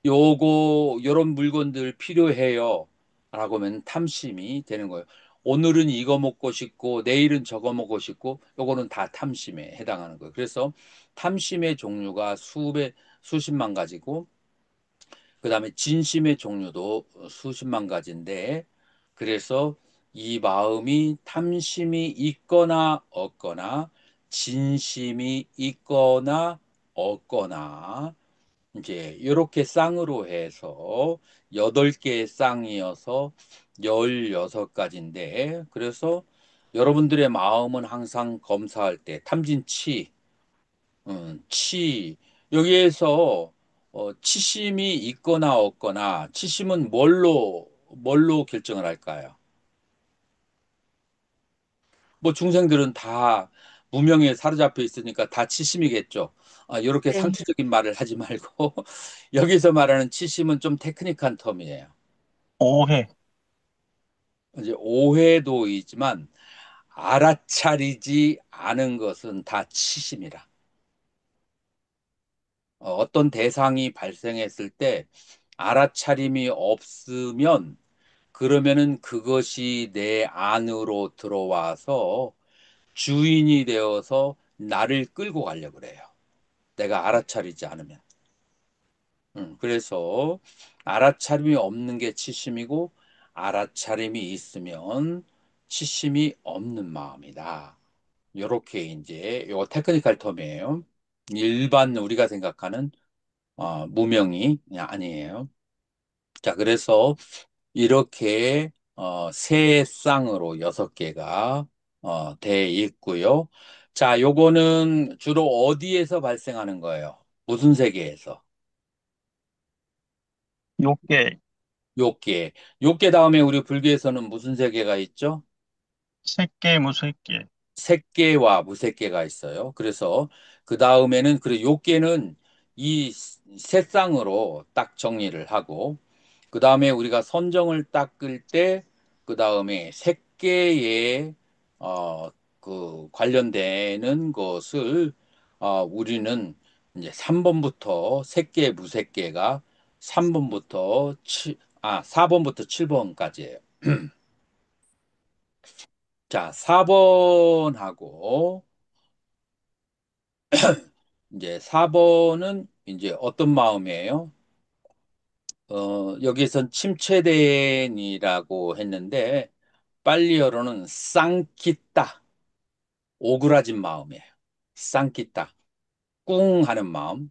요런 물건들 필요해요. 라고 하면 탐심이 되는 거예요. 오늘은 이거 먹고 싶고 내일은 저거 먹고 싶고 요거는 다 탐심에 해당하는 거예요. 그래서 탐심의 종류가 수십만 가지고 그다음에 진심의 종류도 수십만 가지인데 그래서 이 마음이 탐심이 있거나 없거나 진심이 있거나 없거나 이제 이렇게 쌍으로 해서 8개의 쌍이어서 16가지인데 그래서 여러분들의 마음은 항상 검사할 때 탐진치, 치 여기에서 치심이 있거나 없거나 치심은 뭘로 결정을 할까요? 뭐 중생들은 다 무명에 사로잡혀 있으니까 다 치심이겠죠. 이렇게 네. 상투적인 말을 하지 말고 여기서 말하는 치심은 좀 테크닉한 텀이에요. 오해. 이제 오해도이지만 알아차리지 않은 것은 다 치심이라. 어떤 대상이 발생했을 때 알아차림이 없으면 그러면은 그것이 내 안으로 들어와서 주인이 되어서 나를 끌고 가려고 그래요. 내가 알아차리지 않으면. 그래서 알아차림이 없는 게 치심이고 알아차림이 있으면 치심이 없는 마음이다. 요렇게 이제 요 테크니컬 텀이에요. 일반 우리가 생각하는 무명이 아니에요. 자, 그래서 이렇게 세 쌍으로 6개가 돼 있고요. 자, 요거는 주로 어디에서 발생하는 거예요? 무슨 세계에서? 요게 요게. 요게 다음에 우리 불교에서는 무슨 세계가 있죠? 새끼 무새끼. 색계와 무색계가 있어요. 그래서 그 다음에는 그래 요계는 이 세쌍으로 딱 정리를 하고 그 다음에 우리가 선정을 닦을 때 그 다음에 색계에 그 관련되는 것을 우리는 이제 3번부터 색계 무색계가 3번부터 4번부터 7번까지예요. 자, 4번하고 이제 4번은 이제 어떤 마음이에요? 여기선 침체된이라고 했는데 빨리어로는 쌍키따, 오그라진 마음이에요. 쌍키따, 꿍 하는 마음.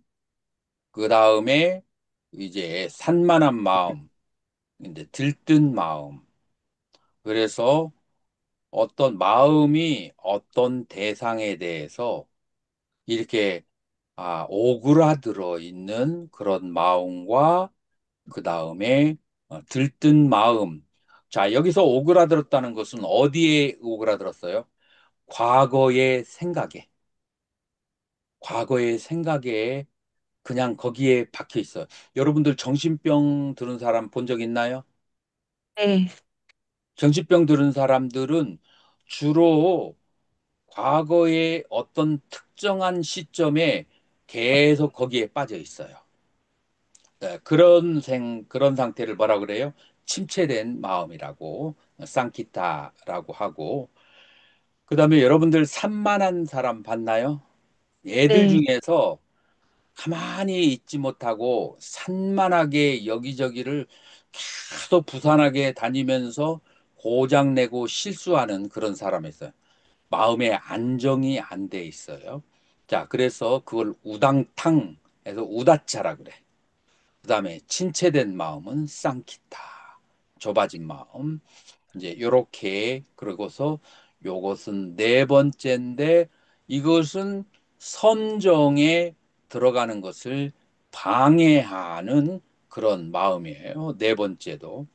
그 다음에 이제 산만한 마음, 이제 들뜬 마음. 그래서 어떤 마음이 어떤 대상에 대해서 이렇게 오그라들어 있는 그런 마음과 그 다음에 들뜬 마음. 자, 여기서 오그라들었다는 것은 어디에 오그라들었어요? 과거의 생각에. 과거의 생각에 그냥 거기에 박혀 있어요. 여러분들 정신병 들은 사람 본 적 있나요? 네. 정신병 들은 사람들은 주로 과거의 어떤 특정한 시점에 계속 거기에 빠져 있어요. 네, 그런 상태를 뭐라 그래요? 침체된 마음이라고, 쌍키타라고 하고, 그 다음에 여러분들 산만한 사람 봤나요? 애들 네. 중에서 가만히 있지 못하고 산만하게 여기저기를 계속 부산하게 다니면서 고장내고 실수하는 그런 사람이 있어요. 마음의 안정이 안 돼 있어요. 자, 그래서 그걸 우당탕해서 우다차라 그래. 그다음에 침체된 마음은 쌍키타, 좁아진 마음. 이제 요렇게 그러고서 요것은 네 번째인데 이것은 선정에 들어가는 것을 방해하는 그런 마음이에요. 네 번째도.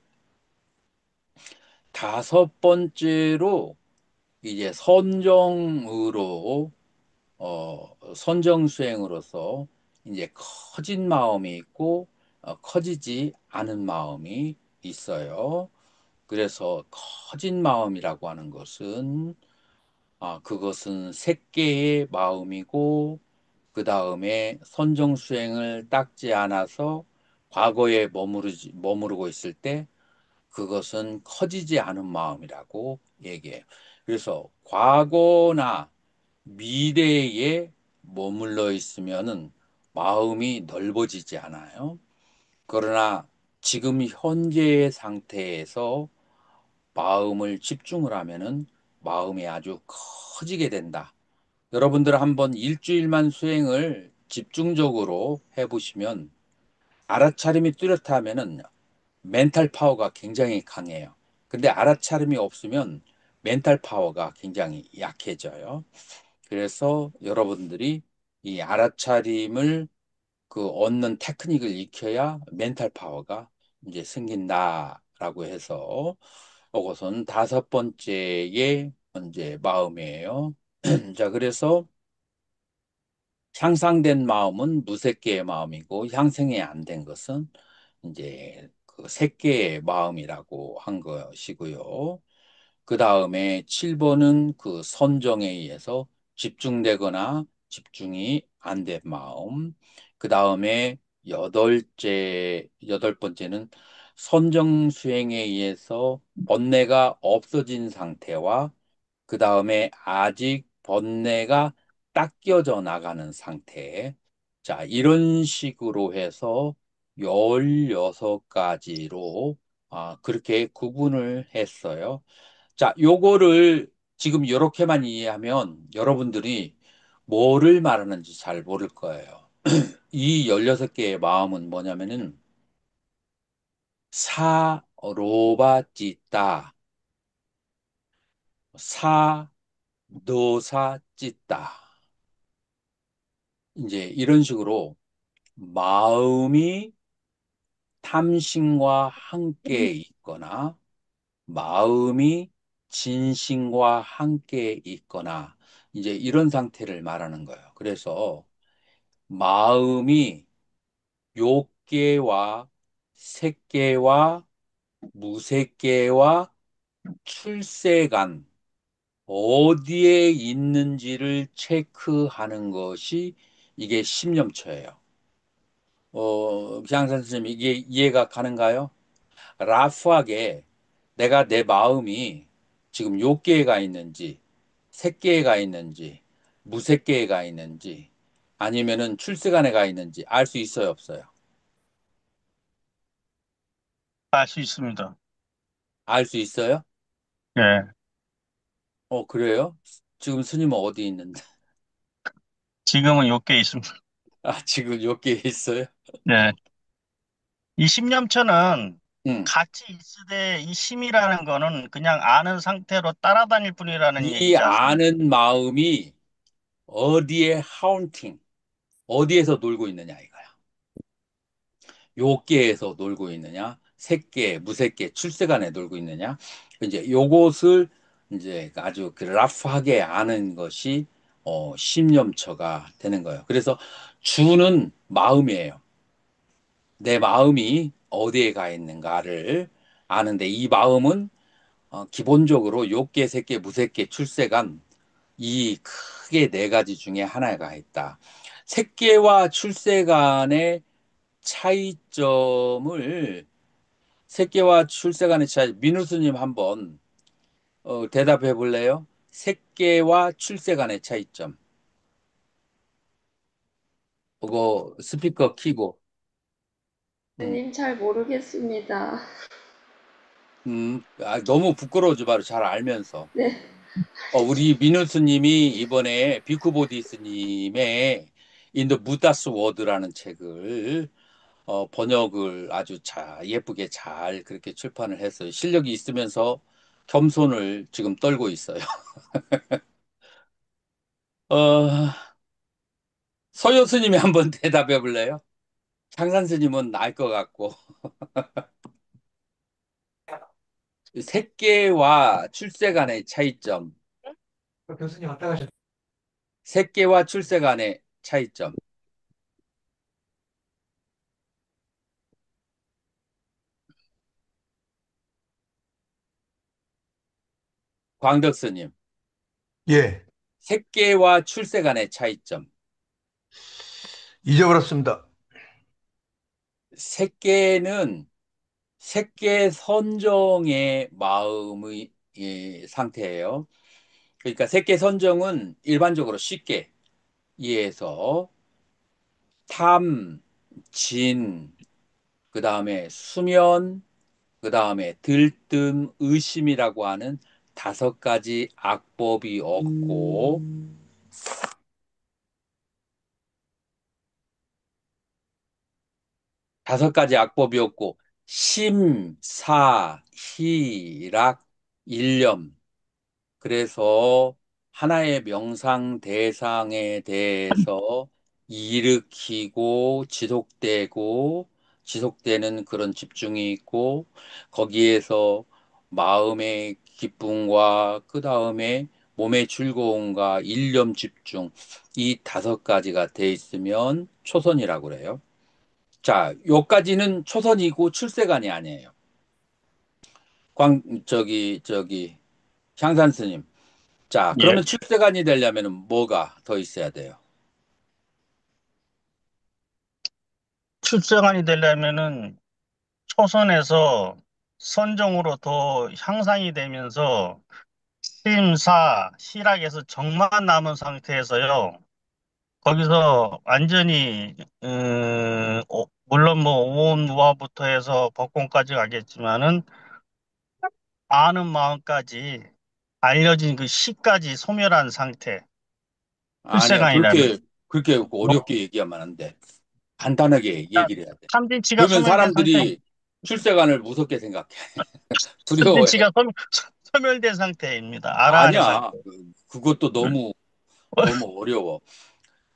다섯 번째로 이제 선정 수행으로서 이제 커진 마음이 있고 커지지 않은 마음이 있어요. 그래서 커진 마음이라고 하는 것은 그것은 색계의 마음이고 그 다음에 선정 수행을 닦지 않아서 과거에 머무르고 있을 때 그것은 커지지 않은 마음이라고 얘기해요. 그래서 과거나 미래에 머물러 있으면은 마음이 넓어지지 않아요. 그러나 지금 현재의 상태에서 마음을 집중을 하면은 마음이 아주 커지게 된다. 여러분들 한번 일주일만 수행을 집중적으로 해보시면 알아차림이 뚜렷하면은 멘탈 파워가 굉장히 강해요. 근데 알아차림이 없으면 멘탈 파워가 굉장히 약해져요. 그래서 여러분들이 이 알아차림을 얻는 테크닉을 익혀야 멘탈 파워가 이제 생긴다라고 해서 그것은 다섯 번째의 이제 마음이에요. 자, 그래서 향상된 마음은 무색계의 마음이고 향상이 안 된 것은 이제 그 색계의 마음이라고 한 것이고요. 그 다음에 7번은 그 선정에 의해서 집중되거나 집중이 안 된 마음. 그 다음에 여덟 번째는 선정 수행에 의해서 번뇌가 없어진 상태와 그 다음에 아직 번뇌가 닦여져 나가는 상태. 자, 이런 식으로 해서 16가지로 그렇게 구분을 했어요. 자, 요거를 지금 이렇게만 이해하면 여러분들이 뭐를 말하는지 잘 모를 거예요. 이 16개의 마음은 뭐냐면은 사로바찌따, 사도사찌따. 이제 이런 식으로 마음이 탐심과 함께 있거나 마음이 진심과 함께 있거나 이제 이런 상태를 말하는 거예요. 그래서 마음이 욕계와 색계와 무색계와 출세간 어디에 있는지를 체크하는 것이 이게 십념처예요. 기양 선생님 이게 이해가 가는가요? 라프하게 내가 내 마음이 지금 욕계가 있는지 색계가 있는지 무색계가 있는지 아니면은 출세간에 가 있는지 알 수 있어요, 없어요? 알 수 있습니다. 알 수 있어요? 예. 그래요? 지금 스님은 어디 있는데? 지금은 요게 있습니다. 지금 욕계에 있어요? 예. 이 십념처는 응. 같이 있으되 이 심이라는 거는 그냥 아는 상태로 따라다닐 뿐이라는 이 얘기지 않습니까? 아는 마음이 어디에 하운팅, 어디에서 놀고 있느냐 이거야. 요계에서 놀고 있느냐, 색계, 무색계, 출세간에 놀고 있느냐. 이제 요것을 이제 아주 그 라프하게 아는 것이 심념처가 되는 거예요. 그래서 주는 마음이에요. 내 마음이 어디에 가 있는가를 아는데 이 마음은 기본적으로 욕계, 색계, 무색계, 출세간 이 크게 네 가지 중에 하나가 있다. 색계와 출세간의 차이점을 색계와 출세간의 차이 민우스님 한번 대답해 볼래요? 색계와 출세간의 차이점. 그거 스피커 키고. 음, 님 잘 모르겠습니다. 너무 부끄러워지 바로 잘 알면서. 네, 우리 민우스님이 이번에 비쿠보디스님의 인더 무다스 워드라는 책을 번역을 아주 예쁘게 잘 그렇게 출판을 했어요. 실력이 있으면서 겸손을 지금 떨고 있어요. 어, 서효 스님이 한번 대답해 볼래요? 장산 스님은 알 것 같고. 색계와 출세 간의 차이점. 교수님 왔다 가셨 색계와 출세 간의 차이점. 광덕 스님. 예, 색계와 출세 간의 차이점. 잊어버렸습니다. 색계는 색계 선정의 마음의 상태예요. 그러니까 색계 선정은 일반적으로 쉽게 이해해서 탐, 진, 그 다음에 수면, 그 다음에 들뜸, 의심이라고 하는 다섯 가지 악법이 없고, 다섯 가지 악법이 없고, 심, 사, 희, 락, 일념. 그래서 하나의 명상 대상에 대해서 일으키고 지속되는 그런 집중이 있고 거기에서 마음의 기쁨과 그 다음에 몸의 즐거움과 일념 집중 이 다섯 가지가 돼 있으면 초선이라고 그래요. 자, 요까지는 초선이고 출세관이 아니에요. 저기 향산 스님. 자, 예. 그러면 출세관이 되려면 뭐가 더 있어야 돼요? 출세관이 되려면은 초선에서 선정으로 더 향상이 되면서 심사, 실학에서 정만 남은 상태에서요. 거기서 완전히 물론 뭐 오온무화부터 해서 법공까지 가겠지만은 아는 마음까지 알려진 그 시까지 소멸한 상태. 아니야, 출세관이라면 그렇게 뭐 어렵게 얘기하면 안 돼. 간단하게 얘기를 해야 돼. 삼진치가 그러면 소멸된 상태, 사람들이 출세관을 무섭게 생각해. 두려워해. 삼진치가 소멸된 상태입니다. 아라한의 상태. 아니야. 그것도 너무 어려워.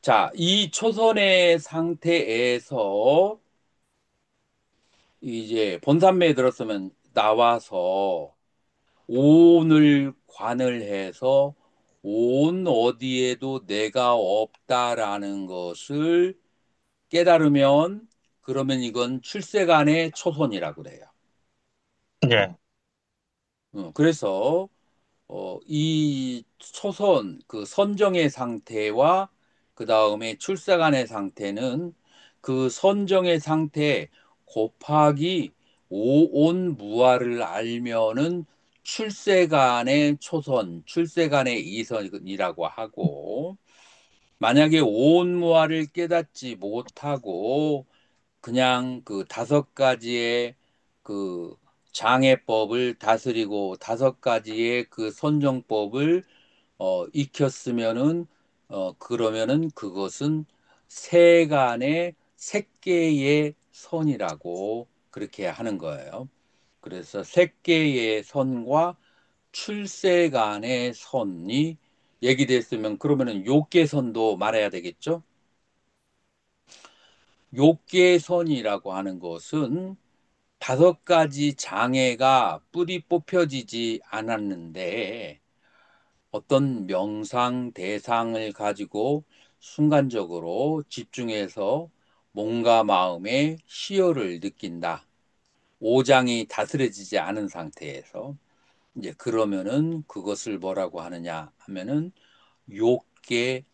자, 이 초선의 상태에서 이제 본산매에 들었으면 나와서 온을 관을 해서 온 어디에도 내가 없다라는 것을 깨달으면 그러면 이건 출세간의 초선이라고 그래요. 예. 그래서 이 초선 그 선정의 상태와 그 다음에 출세간의 상태는 그 선정의 상태 곱하기 오온 무아를 알면은 출세간의 초선, 출세간의 이선이라고 하고 만약에 오온 무아를 깨닫지 못하고 그냥 그 다섯 가지의 그 장애법을 다스리고 다섯 가지의 그 선정법을 익혔으면은 그러면은 그것은 세간의 색계의 선이라고 그렇게 하는 거예요. 그래서 색계의 선과 출세간의 선이 얘기됐으면 그러면은 욕계선도 말해야 되겠죠? 욕계선이라고 하는 것은 다섯 가지 장애가 뿌리 뽑혀지지 않았는데 어떤 명상 대상을 가지고 순간적으로 집중해서 몸과 마음의 희열을 느낀다. 오장이 다스려지지 않은 상태에서 이제 그러면은 그것을 뭐라고 하느냐 하면은 욕계선이다라고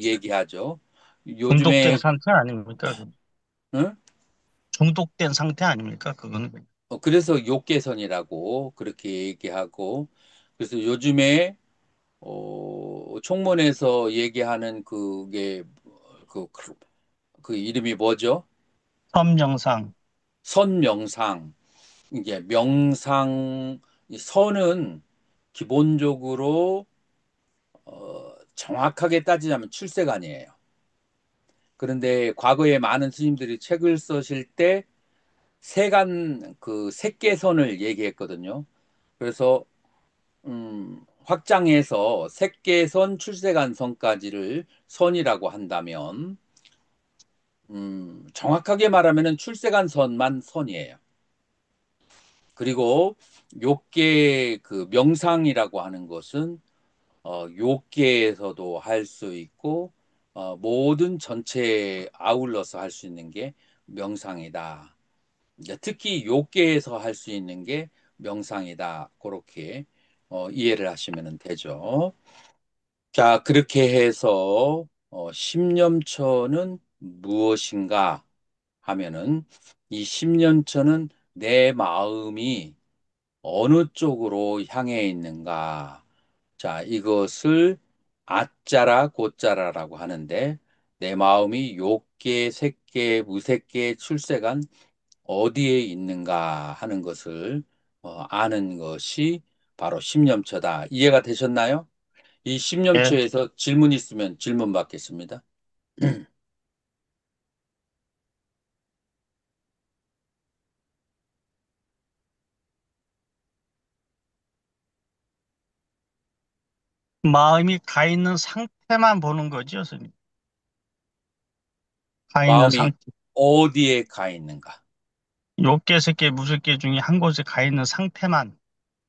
얘기하죠. 중독된 요즘에 상태 아닙니까? 응? 중독된 상태 아닙니까? 그거는. 그래서 욕개선이라고 그렇게 얘기하고 그래서 요즘에 총문에서 얘기하는 그, 그, 그 이름이 뭐죠? 선명상. 선명상. 이게 명상 이 선은 기본적으로 정확하게 따지자면 출세관이에요. 그런데 과거에 많은 스님들이 책을 쓰실 때 세간 그 색계선을 얘기했거든요. 그래서 확장해서 색계선, 출세간선까지를 선이라고 한다면, 정확하게 말하면 출세간선만 선이에요. 그리고 욕계 그 명상이라고 하는 것은 욕계에서도 할 수 있고 모든 전체에 아울러서 할 수 있는 게 명상이다. 이제 특히 욕계에서 할 수 있는 게 명상이다. 그렇게 이해를 하시면 되죠. 자, 그렇게 해서 십념처는 무엇인가 하면은 이 10년처는 내 마음이 어느 쪽으로 향해 있는가. 자, 이것을 아짜라 고짜라라고 하는데 내 마음이 욕계, 색계, 무색계, 출세간 어디에 있는가 하는 것을 아는 것이 바로 십념처다. 이해가 되셨나요? 이 예. 십념처에서 질문 있으면 질문 받겠습니다. 마음이 가 있는 상태만 보는 거죠, 스님. 가 있는 마음이 상태. 어디에 가 있는가? 욕계, 색계, 무색계 중에 한 곳에 가 있는 상태만.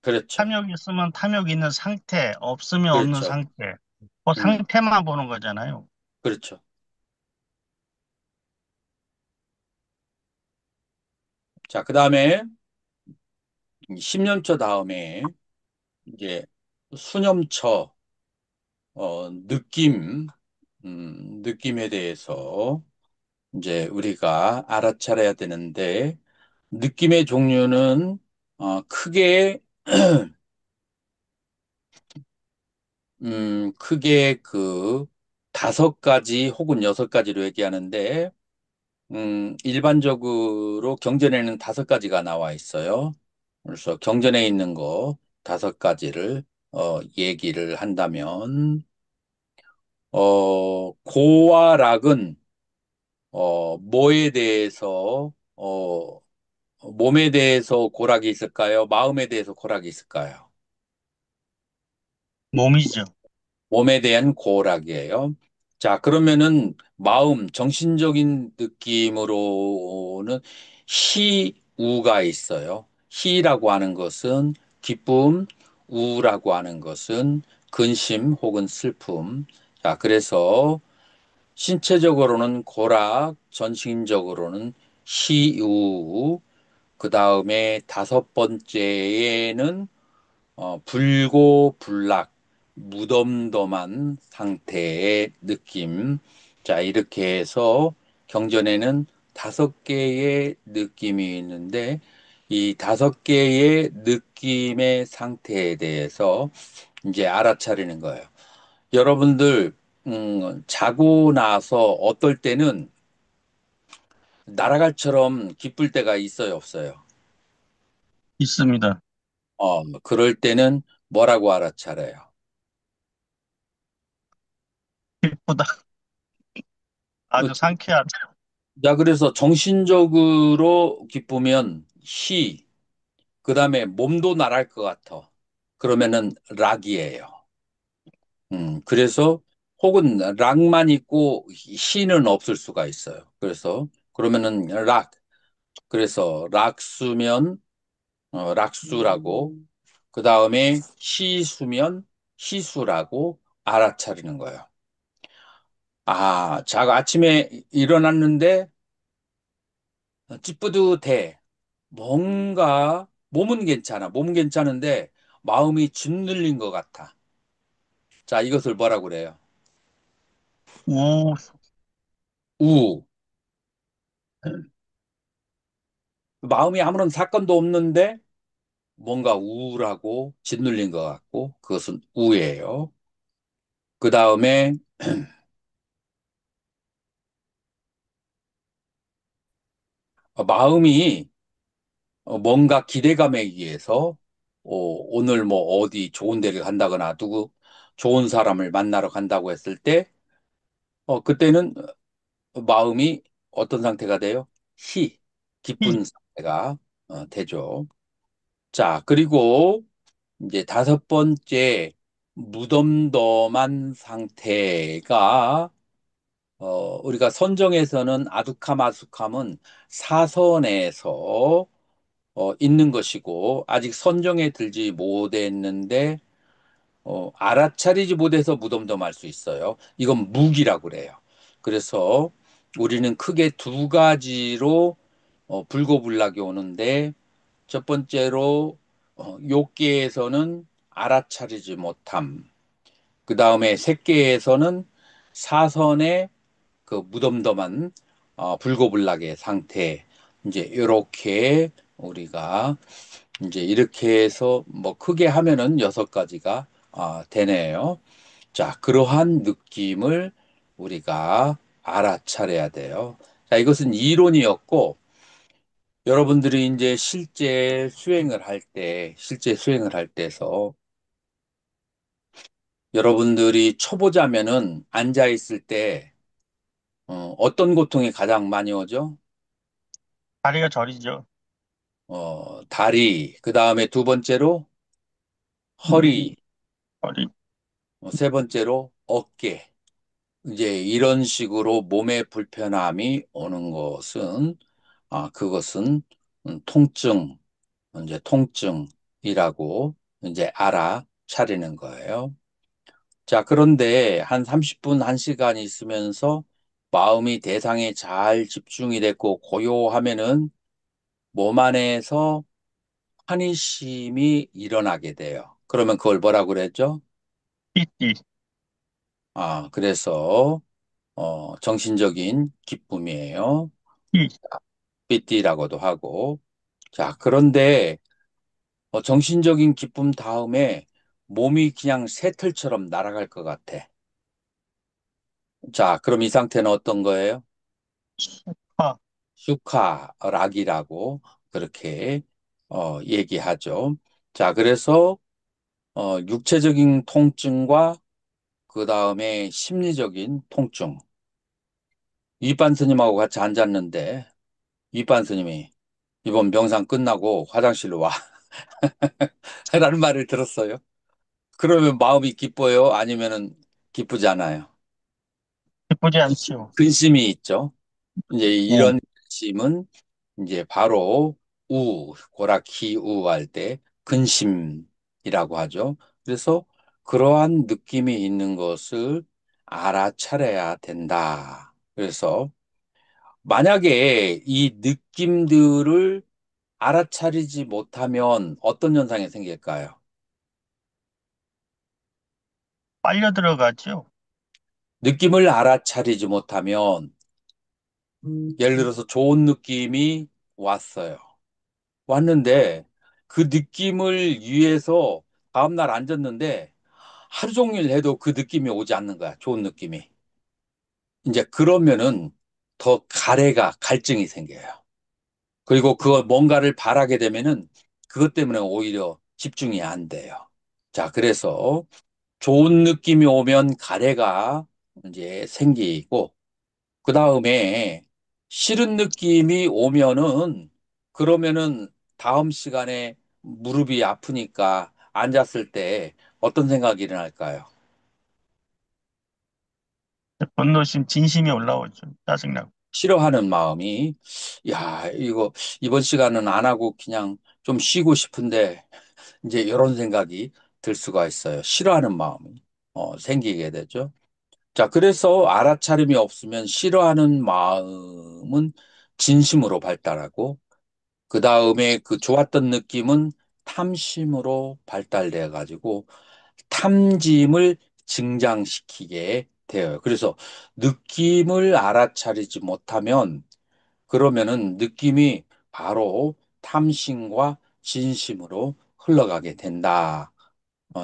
그렇죠. 탐욕이 있으면 탐욕이 있는 상태, 없으면 없는 그렇죠. 상태. 그 음, 상태만 보는 거잖아요. 그렇죠. 자, 그 다음에 십년처 다음에 이제 수념처, 느낌에 대해서 이제 우리가 알아차려야 되는데, 느낌의 종류는 크게 크게 그 5가지 혹은 6가지로 얘기하는데, 일반적으로 경전에는 5가지가 나와 있어요. 그래서 경전에 있는 거 5가지를 얘기를 한다면, 고와 락은 뭐에 대해서 몸에 대해서 고락이 있을까요? 마음에 대해서 고락이 있을까요? 몸이죠. 몸에 대한 고락이에요. 자, 그러면은 마음, 정신적인 느낌으로는 희우가 있어요. 희라고 하는 것은 기쁨, 우라고 하는 것은 근심 혹은 슬픔. 자, 그래서 신체적으로는 고락, 전신적으로는 희우, 그 다음에 5번째에는 불고불락, 무덤덤한 상태의 느낌. 자, 이렇게 해서 경전에는 5개의 느낌이 있는데, 이 5개의 느낌의 상태에 대해서 이제 알아차리는 거예요. 여러분들, 자고 나서 어떨 때는 날아갈처럼 기쁠 때가 있어요, 없어요? 있습니다. 그럴 때는 뭐라고 알아차려요? 기쁘다. 아주 상쾌하다. 자, 그래서 정신적으로 기쁘면 시, 그 다음에 몸도 날아갈 것 같아. 그러면은 락이에요. 그래서 혹은 락만 있고 시는 없을 수가 있어요. 그래서 그러면은 락, 그래서 락수면 락수라고, 그 다음에 시수면 시수라고 알아차리는 거예요. 아, 자, 아침에 일어났는데 찌뿌듯해. 뭔가 몸은 괜찮아. 몸은 괜찮은데 마음이 짓눌린 것 같아. 자, 이것을 뭐라고 그래요? 우, 우. 마음이 아무런 사건도 없는데 뭔가 우울하고 짓눌린 것 같고 그것은 우예요. 그 다음에 마음이 뭔가 기대감에 의해서 오늘 뭐 어디 좋은 데를 간다거나 누구 좋은 사람을 만나러 간다고 했을 때 그때는 마음이 어떤 상태가 돼요? 희, 기쁜 상태가 되죠. 자, 그리고 이제 5번째, 무덤덤한 상태가, 우리가 선정에서는 아두캄, 아수캄은 사선에서 있는 것이고, 아직 선정에 들지 못했는데, 알아차리지 못해서 무덤덤할 수 있어요. 이건 무기라고 그래요. 그래서 우리는 크게 2가지로 불고불락이 오는데 첫 번째로 욕계에서는 알아차리지 못함. 그 다음에 색계에서는 사선의 그 무덤덤한 불고불락의 상태. 이제 이렇게 우리가 이제 이렇게 해서 뭐 크게 하면은 6가지가 되네요. 자, 그러한 느낌을 우리가 알아차려야 돼요. 자, 이것은 이론이었고, 여러분들이 이제 실제 수행을 할 때서 여러분들이 쳐보자면은 앉아 있을 때, 어떤 고통이 가장 많이 오죠? 다리가 저리죠. 다리, 그 다음에 두 번째로 음, 허리, 허리. 세 번째로 어깨. 이제 이런 식으로 몸의 불편함이 오는 것은, 그것은 통증, 이제 통증이라고 이제 알아차리는 거예요. 자, 그런데 한 30분, 1시간 있으면서 마음이 대상에 잘 집중이 됐고 고요하면은 몸 안에서 환희심이 일어나게 돼요. 그러면 그걸 뭐라고 그랬죠? 삐띠. 그래서 정신적인 기쁨이에요. 삐. 삐띠라고도 하고. 자, 그런데 정신적인 기쁨 다음에 몸이 그냥 새틀처럼 날아갈 것 같아. 자, 그럼 이 상태는 어떤 거예요? 파. 슈카락이라고 그렇게 얘기하죠. 자, 그래서 육체적인 통증과 그 다음에 심리적인 통증. 이반 스님하고 같이 앉았는데 이반 스님이 이번 명상 끝나고 화장실로 와. 라는 말을 들었어요. 그러면 마음이 기뻐요? 아니면은 기쁘지 않아요? 기쁘지 않지요. 근심이 있죠. 이제 네. 이런 근심은 이제 바로 고라키 할 때 근심이라고 하죠. 그래서 그러한 느낌이 있는 것을 알아차려야 된다. 그래서 만약에 이 느낌들을 알아차리지 못하면 어떤 현상이 생길까요? 빨려 들어가죠. 느낌을 알아차리지 못하면 예를 들어서 좋은 느낌이 왔어요. 왔는데 그 느낌을 위해서 다음날 앉았는데 하루 종일 해도 그 느낌이 오지 않는 거야. 좋은 느낌이. 이제 그러면은 더 갈증이 생겨요. 그리고 그거 뭔가를 바라게 되면은 그것 때문에 오히려 집중이 안 돼요. 자, 그래서 좋은 느낌이 오면 가래가 이제 생기고 그 다음에 싫은 느낌이 오면은 그러면은 다음 시간에 무릎이 아프니까 앉았을 때 어떤 생각이 일어날까요? 분노심, 진심이 올라오죠. 짜증나고. 싫어하는 마음이 야, 이거 이번 시간은 안 하고 그냥 좀 쉬고 싶은데 이제 이런 생각이 들 수가 있어요. 싫어하는 마음이 생기게 되죠. 자, 그래서 알아차림이 없으면 싫어하는 마음은 진심으로 발달하고 그 다음에 그 좋았던 느낌은 탐심으로 발달돼 가지고 탐짐을 증장시키게 돼요. 그래서 느낌을 알아차리지 못하면 그러면은 느낌이 바로 탐심과 진심으로 흘러가게 된다.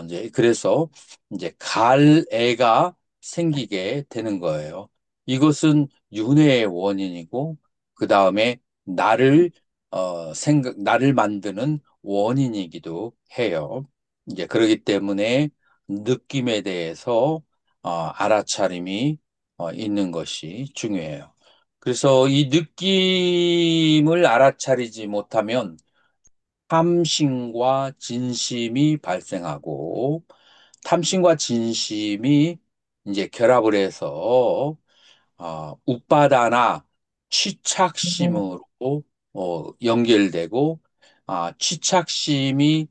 이제 그래서 이제 갈애가 생기게 되는 거예요. 이것은 윤회의 원인이고 그 다음에 나를 만드는 원인이기도 해요. 이제 그렇기 때문에 느낌에 대해서 알아차림이 있는 것이 중요해요. 그래서 이 느낌을 알아차리지 못하면 탐심과 진심이 발생하고 탐심과 진심이 이제 결합을 해서 웃바다나 취착심으로 연결되고 취착심이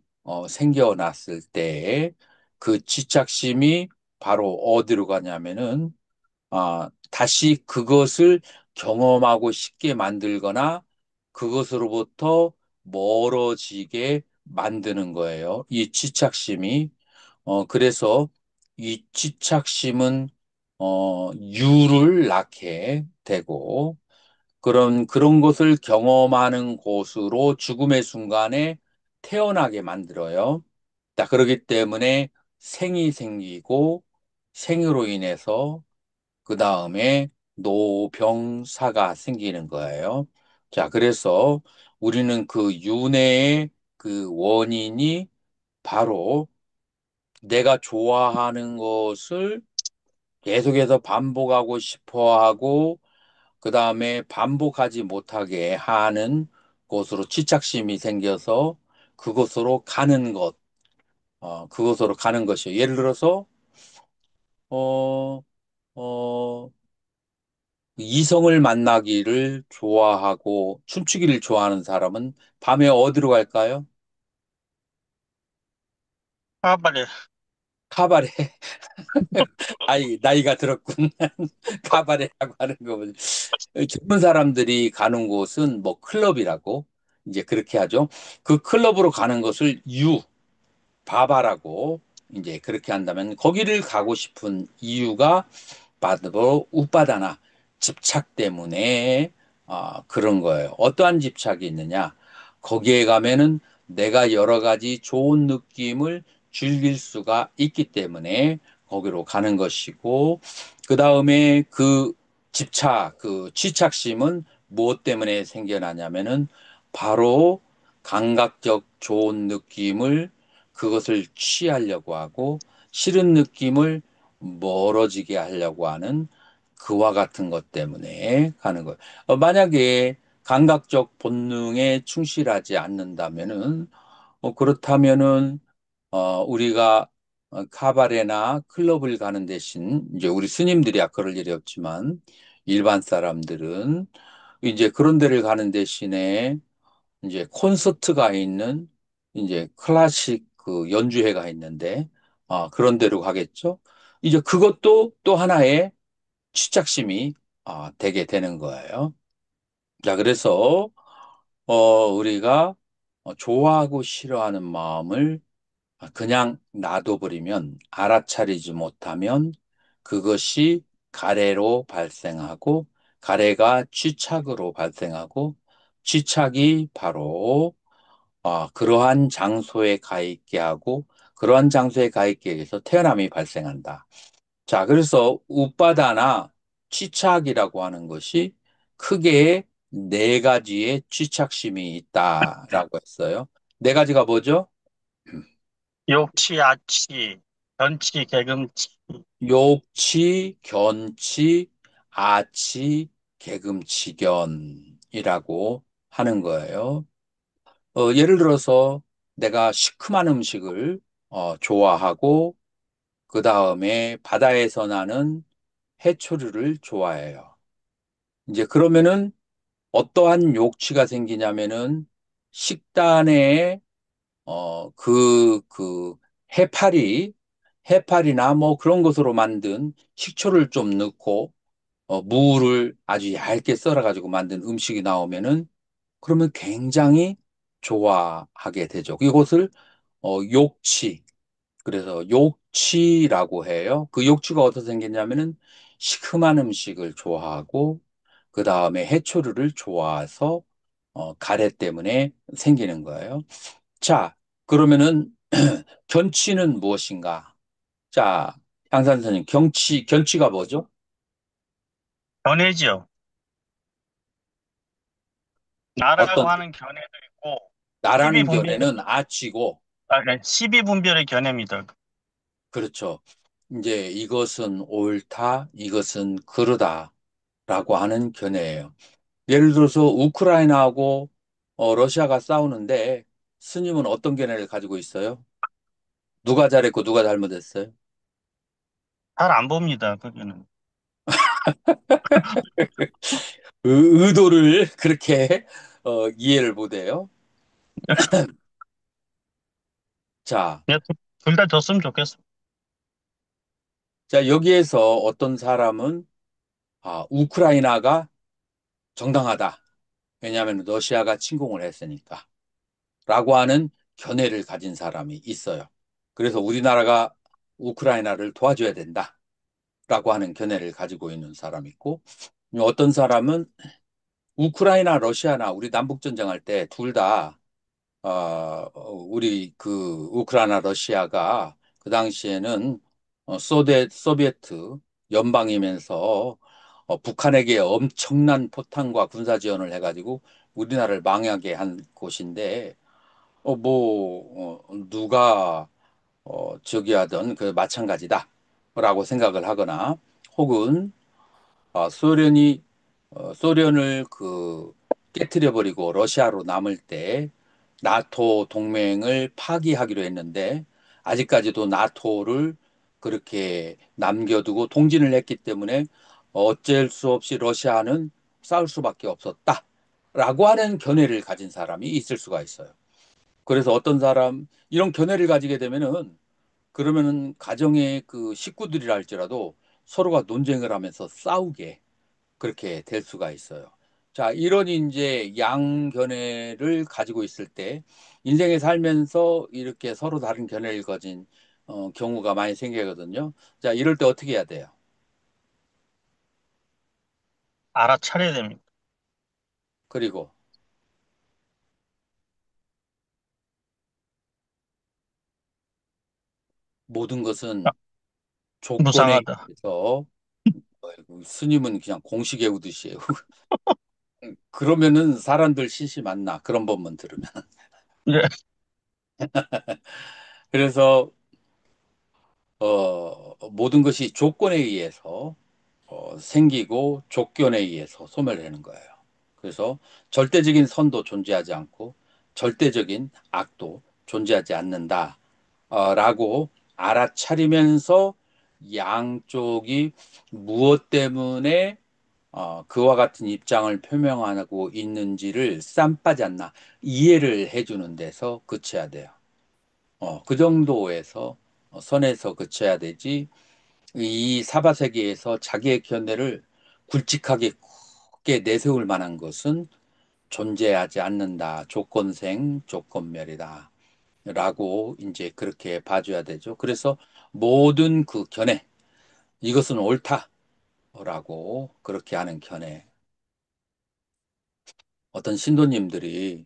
생겨났을 때 그 취착심이 바로 어디로 가냐면은 다시 그것을 경험하고 싶게 만들거나 그것으로부터 멀어지게 만드는 거예요. 이 집착심이. 그래서 이 집착심은 유를 낳게 되고 그런 것을 경험하는 곳으로 죽음의 순간에 태어나게 만들어요. 자, 그렇기 때문에 생이 생기고 생으로 인해서 그 다음에 노병사가 생기는 거예요. 자, 그래서 우리는 그 윤회의 그 원인이 바로 내가 좋아하는 것을 계속해서 반복하고 싶어 하고, 그 다음에 반복하지 못하게 하는 것으로 집착심이 생겨서 그것으로 가는 것, 그것으로 가는 것이요. 예를 들어서, 어, 어, 이성을 만나기를 좋아하고 춤추기를 좋아하는 사람은 밤에 어디로 갈까요? 아, 빨리. 카바레. 아이, 나이가 들었군. 카바레라고 하는 거죠. 젊은 사람들이 가는 곳은 뭐 클럽이라고 이제 그렇게 하죠. 그 클럽으로 가는 것을 바바라고 이제 그렇게 한다면 거기를 가고 싶은 이유가 바로 우빠다나 집착 때문에 그런 거예요. 어떠한 집착이 있느냐? 거기에 가면은 내가 여러 가지 좋은 느낌을 즐길 수가 있기 때문에 거기로 가는 것이고, 그 다음에 그 그 취착심은 무엇 때문에 생겨나냐면은 바로 감각적 좋은 느낌을 그것을 취하려고 하고 싫은 느낌을 멀어지게 하려고 하는 그와 같은 것 때문에 가는 거예요. 만약에 감각적 본능에 충실하지 않는다면은 그렇다면은 우리가 카바레나 클럽을 가는 대신 이제 우리 스님들이야 그럴 일이 없지만 일반 사람들은 이제 그런 데를 가는 대신에 이제 콘서트가 있는 이제 클래식 그 연주회가 있는데 그런 데로 가겠죠. 이제 그것도 또 하나의 취착심이 되게 되는 거예요. 자, 그래서 우리가 좋아하고 싫어하는 마음을 그냥 놔둬버리면 알아차리지 못하면 그것이 가래로 발생하고 가래가 취착으로 발생하고 취착이 바로 그러한 장소에 가 있게 하고 그러한 장소에 가 있게 해서 태어남이 발생한다. 자, 그래서 웃바다나 취착이라고 하는 것이 크게 네 가지의 취착심이 있다라고 했어요. 네 가지가 뭐죠? 욕치, 아치, 견치, 개금치. 욕치, 견치, 아치, 개금치견이라고 하는 거예요. 예를 들어서 내가 시큼한 음식을 좋아하고 그 다음에 바다에서 나는 해초류를 좋아해요. 이제 그러면은 어떠한 욕취가 생기냐면은 식단에 그 해파리나 뭐 그런 것으로 만든 식초를 좀 넣고 무를 아주 얇게 썰어가지고 만든 음식이 나오면은 그러면 굉장히 좋아하게 되죠. 이것을 욕취, 그래서 욕취라고 해요. 그 욕취가 어디서 생겼냐면은 시큼한 음식을 좋아하고 그 다음에 해초류를 좋아해서 가래 때문에 생기는 거예요. 자, 그러면은 견취는 무엇인가? 자, 양산 선생님, 견취가 뭐죠? 견해지요. 나라고 어떤 하는 견해도 있고, 나라는 십이분별, 견해는 아치고, 네, 십이분별의 견해입니다. 그렇죠. 이제 이것은 옳다, 이것은 그르다라고 하는 견해예요. 예를 들어서 우크라이나하고 러시아가 싸우는데 스님은 어떤 견해를 가지고 있어요? 누가 잘했고 누가 잘못했어요? 잘 안 봅니다, 거기는. 의도를 그렇게 이해를 못해요. 자, 둘 다 줬으면 좋겠어. 자, 여기에서 어떤 사람은 우크라이나가 정당하다. 왜냐하면 러시아가 침공을 했으니까. 라고 하는 견해를 가진 사람이 있어요. 그래서 우리나라가 우크라이나를 도와줘야 된다. 라고 하는 견해를 가지고 있는 사람이 있고, 어떤 사람은 우크라이나, 러시아나 우리 남북 전쟁할 때 둘 다, 우리 그 우크라이나, 러시아가 그 당시에는 소비에트 연방이면서 북한에게 엄청난 포탄과 군사 지원을 해가지고 우리나라를 망하게 한 곳인데, 누가 저기 하던 그 마찬가지다. 라고 생각을 하거나 혹은 소련을 깨트려 버리고 러시아로 남을 때 나토 동맹을 파기하기로 했는데 아직까지도 나토를 그렇게 남겨두고 통진을 했기 때문에 어쩔 수 없이 러시아는 싸울 수밖에 없었다라고 하는 견해를 가진 사람이 있을 수가 있어요. 그래서 어떤 사람 이런 견해를 가지게 되면은 그러면은 가정의 그 식구들이라 할지라도 서로가 논쟁을 하면서 싸우게 그렇게 될 수가 있어요. 자, 이런 이제 양견해를 가지고 있을 때 인생에 살면서 이렇게 서로 다른 견해를 가진 경우가 많이 생기거든요. 자, 이럴 때 어떻게 해야 돼요? 알아차려야 됩니다. 그리고 모든 것은 조건에 무상하다. 의해서 스님은 그냥 공식 외우듯이 해요. 그러면은 사람들 심심않나 그런 법만 들으면. 예, 그래서 모든 것이 조건에 의해서 생기고 조건에 의해서 소멸되는 거예요. 그래서 절대적인 선도 존재하지 않고 절대적인 악도 존재하지 않는다. 라고 알아차리면서 양쪽이 무엇 때문에 그와 같은 입장을 표명하고 있는지를 쌈 빠지 않나 이해를 해주는 데서 그쳐야 돼요. 그 정도에서 선에서 그쳐야 되지. 이 사바세계에서 자기의 견해를 굵직하게 크게 내세울 만한 것은 존재하지 않는다. 조건생, 조건멸이다. 라고 이제 그렇게 봐줘야 되죠. 그래서 모든 그 견해, 이것은 옳다. 라고 그렇게 하는 견해. 어떤 신도님들이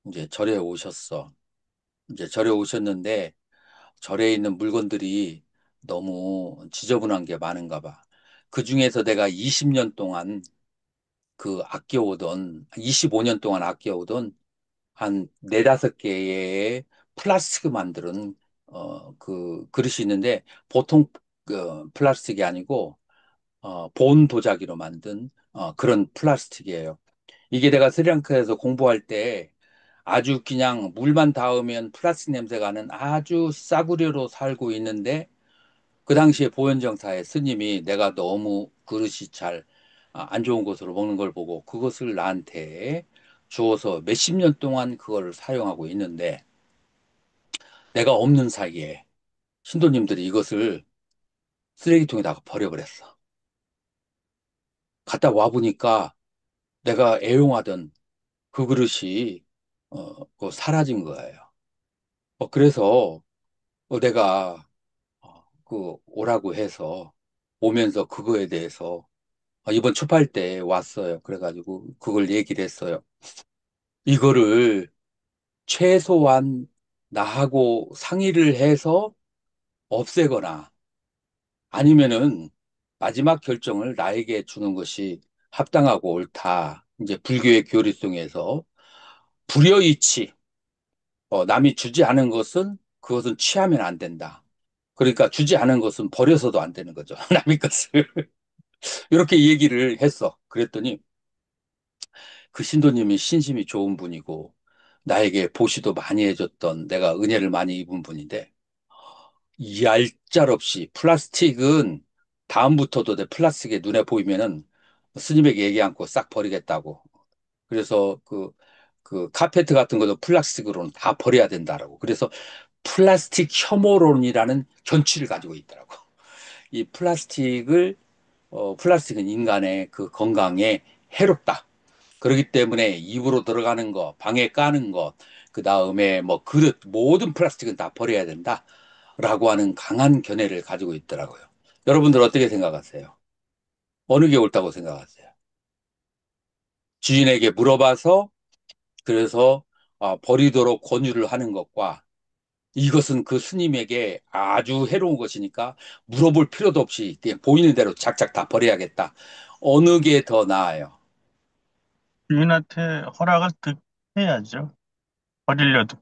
이제 절에 오셨어. 이제 절에 오셨는데 절에 있는 물건들이 너무 지저분한 게 많은가 봐. 그 중에서 내가 20년 동안 25년 동안 아껴오던 한 네다섯 개의 플라스틱 만드는 그 그릇이 있는데 보통 플라스틱이 아니고 본 도자기로 만든 그런 플라스틱이에요. 이게 내가 스리랑카에서 공부할 때 아주 그냥 물만 닿으면 플라스틱 냄새가 나는 아주 싸구려로 살고 있는데 그 당시에 보현정사의 스님이 내가 너무 그릇이 잘 안 좋은 것으로 먹는 걸 보고 그것을 나한테 주어서 몇십 년 동안 그걸 사용하고 있는데 내가 없는 사이에 신도님들이 이것을 쓰레기통에다가 버려버렸어. 갔다 와 보니까 내가 애용하던 그 그릇이 사라진 거예요. 그래서 내가 오라고 해서 오면서 그거에 대해서 이번 초파일 때 왔어요. 그래가지고 그걸 얘기를 했어요. 이거를 최소한 나하고 상의를 해서 없애거나 아니면은 마지막 결정을 나에게 주는 것이 합당하고 옳다. 이제 불교의 교리송에서 불여이치, 남이 주지 않은 것은 그것은 취하면 안 된다. 그러니까 주지 않은 것은 버려서도 안 되는 거죠. 남의 것을. 이렇게 얘기를 했어. 그랬더니 그 신도님이 신심이 좋은 분이고 나에게 보시도 많이 해줬던 내가 은혜를 많이 입은 분인데 얄짤없이 플라스틱은 다음부터도 내 플라스틱에 눈에 보이면은 스님에게 얘기 않고 싹 버리겠다고. 그래서 그 카페트 같은 것도 플라스틱으로는 다 버려야 된다라고. 그래서 플라스틱 혐오론이라는 견취를 가지고 있더라고. 이 플라스틱은 인간의 그 건강에 해롭다. 그렇기 때문에 입으로 들어가는 거, 방에 까는 것, 그 다음에 뭐 그릇, 모든 플라스틱은 다 버려야 된다. 라고 하는 강한 견해를 가지고 있더라고요. 여러분들 어떻게 생각하세요? 어느 게 옳다고 생각하세요? 주인에게 물어봐서 그래서 버리도록 권유를 하는 것과 이것은 그 스님에게 아주 해로운 것이니까 물어볼 필요도 없이 그냥 보이는 대로 작작 다 버려야겠다. 어느 게 더 나아요? 주인한테 허락을 해야죠. 버리려도.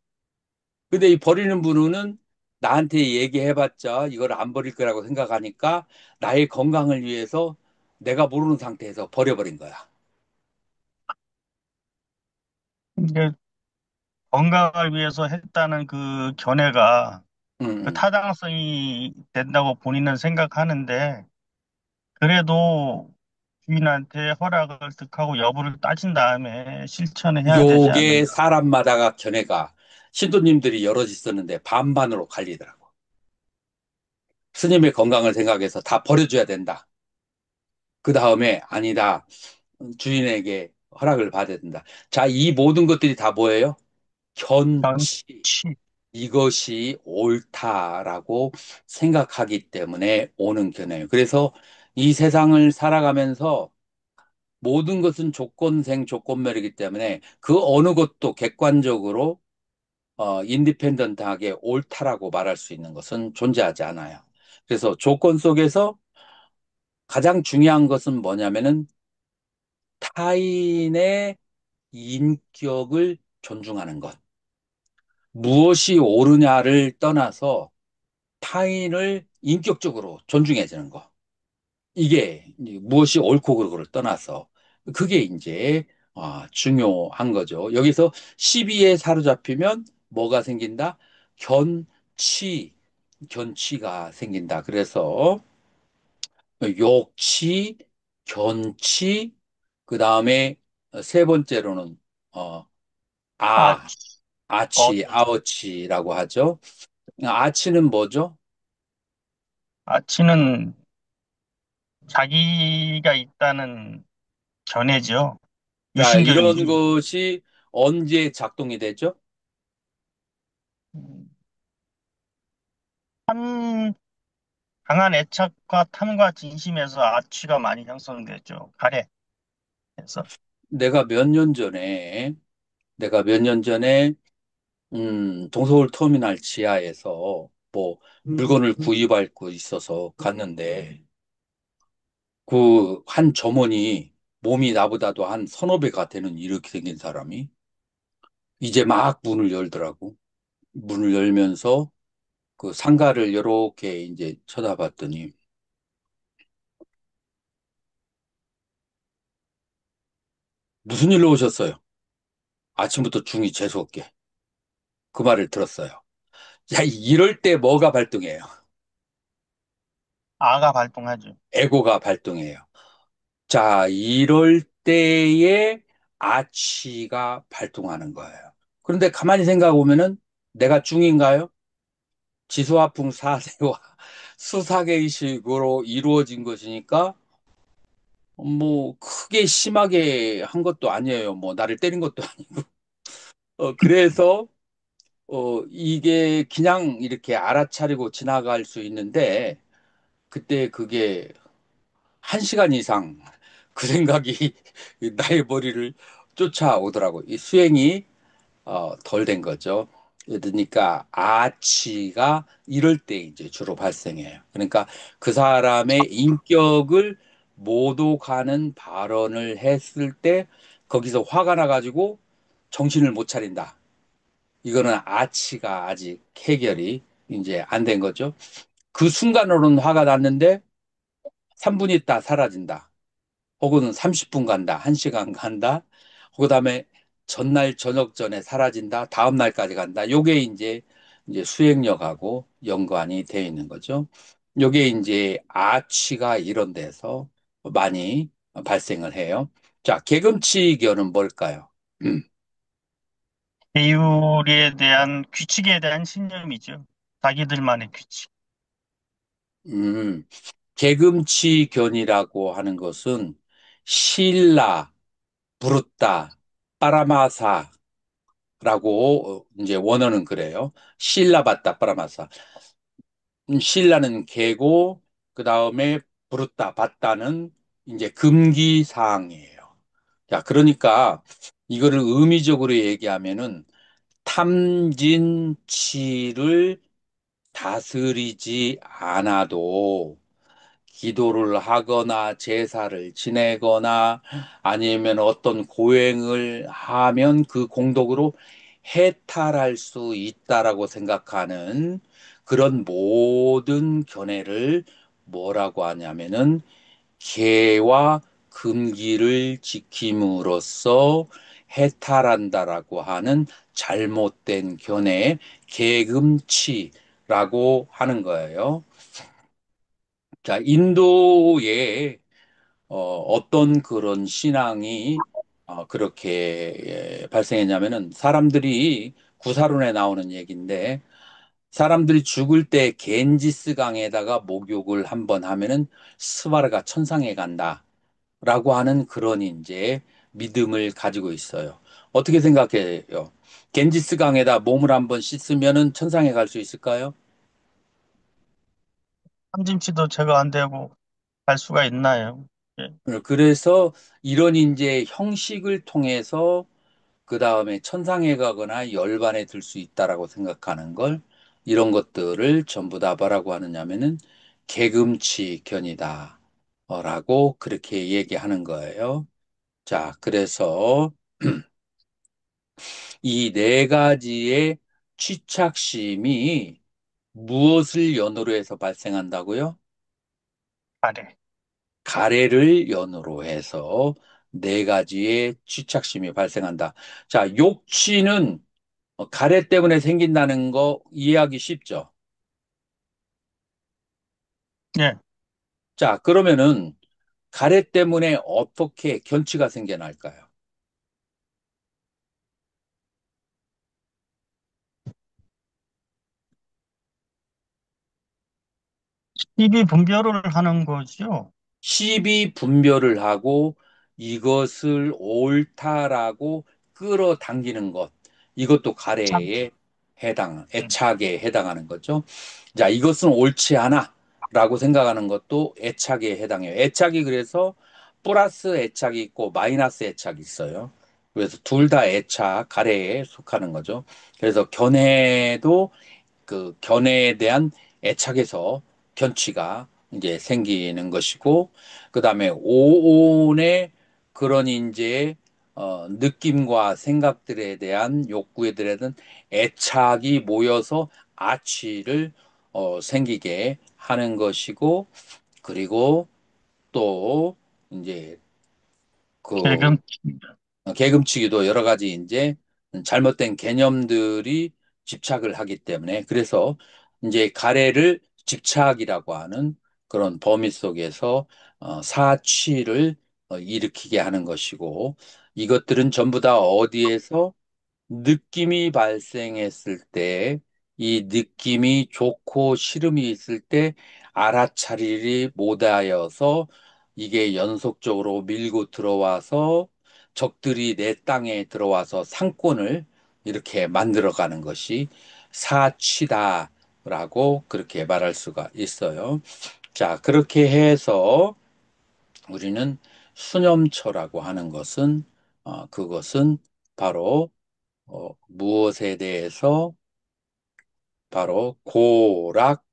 근데 이 버리는 분은 나한테 얘기해봤자 이걸 안 버릴 거라고 생각하니까 나의 건강을 위해서 내가 모르는 상태에서 버려버린 거야. 이게 건강을 위해서 했다는 그 견해가 응, 그 응. 타당성이 된다고 본인은 생각하는데, 그래도 주인한테 허락을 득하고 여부를 따진 다음에 실천을 해야 되지 않는가. 요게 사람마다가 견해가 신도님들이 여럿 있었는데 반반으로 갈리더라고. 스님의 건강을 생각해서 다 버려줘야 된다. 그 다음에 아니다. 주인에게 허락을 받아야 된다. 자, 이 모든 것들이 다 뭐예요? 견치. 경치. 이것이 옳다라고 생각하기 때문에 오는 견해예요. 그래서 이 세상을 살아가면서 모든 것은 조건생 조건멸이기 때문에 그 어느 것도 객관적으로 인디펜던트하게 옳다라고 말할 수 있는 것은 존재하지 않아요. 그래서 조건 속에서 가장 중요한 것은 뭐냐면은 타인의 인격을 존중하는 것. 무엇이 옳으냐를 떠나서 타인을 인격적으로 존중해 주는 거. 이게 이제 무엇이 옳고 그르고를 떠나서 그게 이제 중요한 거죠. 여기서 시비에 사로잡히면 뭐가 생긴다? 견치, 견치가 생긴다. 그래서 욕치, 견치, 그 다음에 세 번째로는 어, 아, 아, 어, 아치, 아어치라고 하죠. 아치는 뭐죠? 아치는 자기가 있다는 견해죠. 자, 이런 유신견이죠. 것이 언제 작동이 되죠? 음, 참 강한 애착과 탐과 진심에서 아치가 많이 형성되죠. 가래에서. 내가 몇 년 전에, 내가 몇 년 전에, 동서울 터미널 지하에서 뭐 물건을 구입할 거 있어서 갔는데, 그 한 점원이 몸이 나보다도 한 서너 배가 되는 이렇게 생긴 사람이 이제 막 문을 열더라고. 문을 열면서 그 상가를 이렇게 이제 쳐다봤더니 무슨 일로 오셨어요? 아침부터 중이 재수없게 그 말을 들었어요. 야, 이럴 때 뭐가 발동해요? 아가 발동하죠. 에고가 발동해요. 자, 이럴 때에 아치가 발동하는 거예요. 그런데 가만히 생각해 보면은 내가 중인가요? 지수화풍 4세와 수사계의식으로 이루어진 것이니까 뭐 크게 심하게 한 것도 아니에요. 뭐 나를 때린 것도 아니고. 그래서 이게 그냥 이렇게 알아차리고 지나갈 수 있는데 그때 그게 1시간 이상 그 생각이 나의 머리를 쫓아오더라고. 이 수행이 덜 된 거죠. 그러니까 아치가 이럴 때 이제 주로 발생해요. 그러니까 그 사람의 인격을 모독하는 발언을 했을 때 거기서 화가 나가지고 정신을 못 차린다. 이거는 아치가 아직 해결이 이제 안 된 거죠. 그 순간으로는 화가 났는데 3분 있다 사라진다. 혹은 30분 간다, 1시간 간다, 그다음에 전날 저녁 전에 사라진다, 다음 날까지 간다. 요게 이제 수행력하고 연관이 되어 있는 거죠. 요게 이제 아치가 이런 데서 많이 발생을 해요. 자, 개금치견은 뭘까요? 음, 배율에 대한 규칙에 대한 신념이죠. 자기들만의 규칙. 음, 개금치견이라고 하는 것은 신라, 부르타, 파라마사 라고 이제 원어는 그래요. 신라받다 빠라마사. 신라는 개고 그 다음에 부르다 받다는 이제 금기사항이에요. 자, 그러니까 이거를 의미적으로 얘기하면은 탐진치를 다스리지 않아도 기도를 하거나 제사를 지내거나 아니면 어떤 고행을 하면 그 공덕으로 해탈할 수 있다라고 생각하는 그런 모든 견해를 뭐라고 하냐면은 계와 금기를 지킴으로써 해탈한다라고 하는 잘못된 견해, 계금치라고 하는 거예요. 자, 인도에 어떤 그런 신앙이 그렇게 발생했냐면은 사람들이 구사론에 나오는 얘기인데 사람들이 죽을 때 겐지스 강에다가 목욕을 한번 하면은 스바르가 천상에 간다라고 하는 그런 이제 믿음을 가지고 있어요. 어떻게 생각해요? 겐지스 강에다 몸을 한번 씻으면은 천상에 갈 수 있을까요? 참짐치도 제거 안 되고 갈 수가 있나요? 예. 그래서 이런 이제 형식을 통해서 그 다음에 천상에 가거나 열반에 들 수 있다라고 생각하는 걸 이런 것들을 전부 다 뭐라고 하느냐면은 개금치 견이다. 라고 그렇게 얘기하는 거예요. 자, 그래서 이 네 가지의 취착심이 무엇을 연으로 해서 발생한다고요? 아래. 가래를 연으로 해서 네 가지의 취착심이 발생한다. 자, 욕취는 가래 때문에 생긴다는 거 이해하기 쉽죠? 예. 자, 그러면은 가래 때문에 어떻게 견치가 생겨날까요? 입이 분별을 하는 거죠. 시비 분별을 하고 이것을 옳다라고 끌어당기는 것. 이것도 참. 가래에 애착에 해당하는 거죠. 자, 이것은 옳지 않아. 라고 생각하는 것도 애착에 해당해요. 애착이 그래서 플러스 애착이 있고 마이너스 애착이 있어요. 그래서 둘 다 애착, 가래에 속하는 거죠. 그래서 견해도 그 견해에 대한 애착에서 견취가 이제 생기는 것이고, 그 다음에 오온의 그런 이제 느낌과 생각들에 대한 욕구에 대한 애착이 모여서 아취를 생기게 하는 것이고, 그리고 또 이제 그 개금. 계금치기도 여러 가지 이제 잘못된 개념들이 집착을 하기 때문에 그래서 이제 가래를 집착이라고 하는 그런 범위 속에서 사취를 일으키게 하는 것이고 이것들은 전부 다 어디에서 느낌이 발생했을 때, 이 느낌이 좋고 싫음이 있을 때 알아차리지 못하여서 이게 연속적으로 밀고 들어와서 적들이 내 땅에 들어와서 상권을 이렇게 만들어가는 것이 사치다라고 그렇게 말할 수가 있어요. 자, 그렇게 해서 우리는 수념처라고 하는 것은 그것은 바로 무엇에 대해서 바로 고락,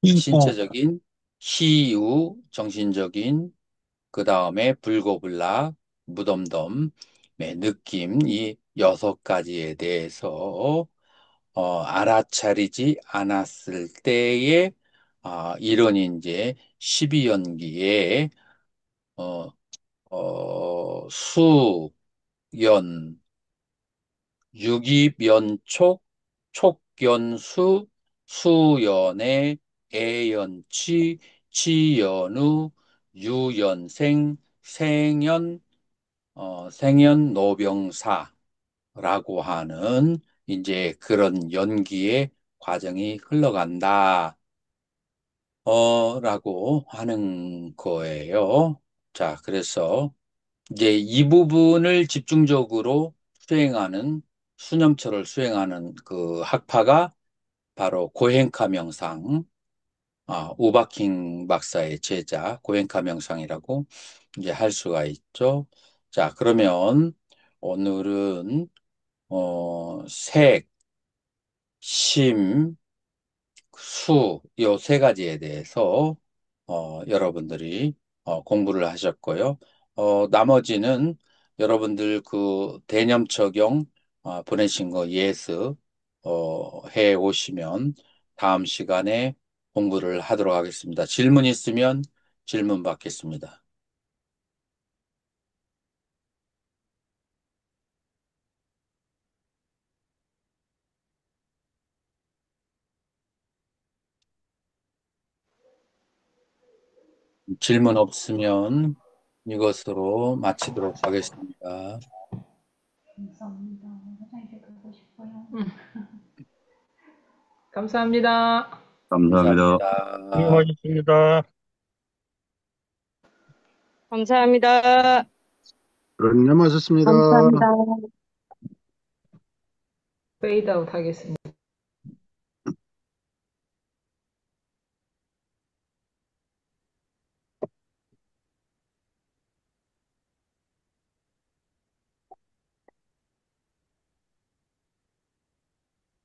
이고. 신체적인 희유, 정신적인 그 다음에 불고불락, 무덤덤의 느낌 이 여섯 가지에 대해서 알아차리지 않았을 때에 이런 이제 12연기에 어, 수연 유기연촉, 촉연수, 수연의 애연치, 치연우, 유연생, 생연, 생연노병사라고 하는 이제 그런 연기의 과정이 흘러간다. 라고 하는 거예요. 자, 그래서 이제 이 부분을 집중적으로 수행하는 수념처를 수행하는 그 학파가 바로 고행카 명상, 우바킹 박사의 제자 고행카 명상이라고 이제 할 수가 있죠. 자, 그러면 오늘은 색, 심, 수, 요 세 가지에 대해서 여러분들이 공부를 하셨고요. 나머지는 여러분들 그 대념 적용 보내신 거 예스 해 오시면 다음 시간에 공부를 하도록 하겠습니다. 질문 있으면 질문 받겠습니다. 질문 없으면 이것으로 마치도록 하겠습니다. 감사합니다. 화장실 가고 싶어요. 감사합니다. 감사합니다. 감사합니다. 수고하셨습니다. 감사합니다. 그럼 고맙습니다. 감사합니다. 페이드아웃 하겠습니다.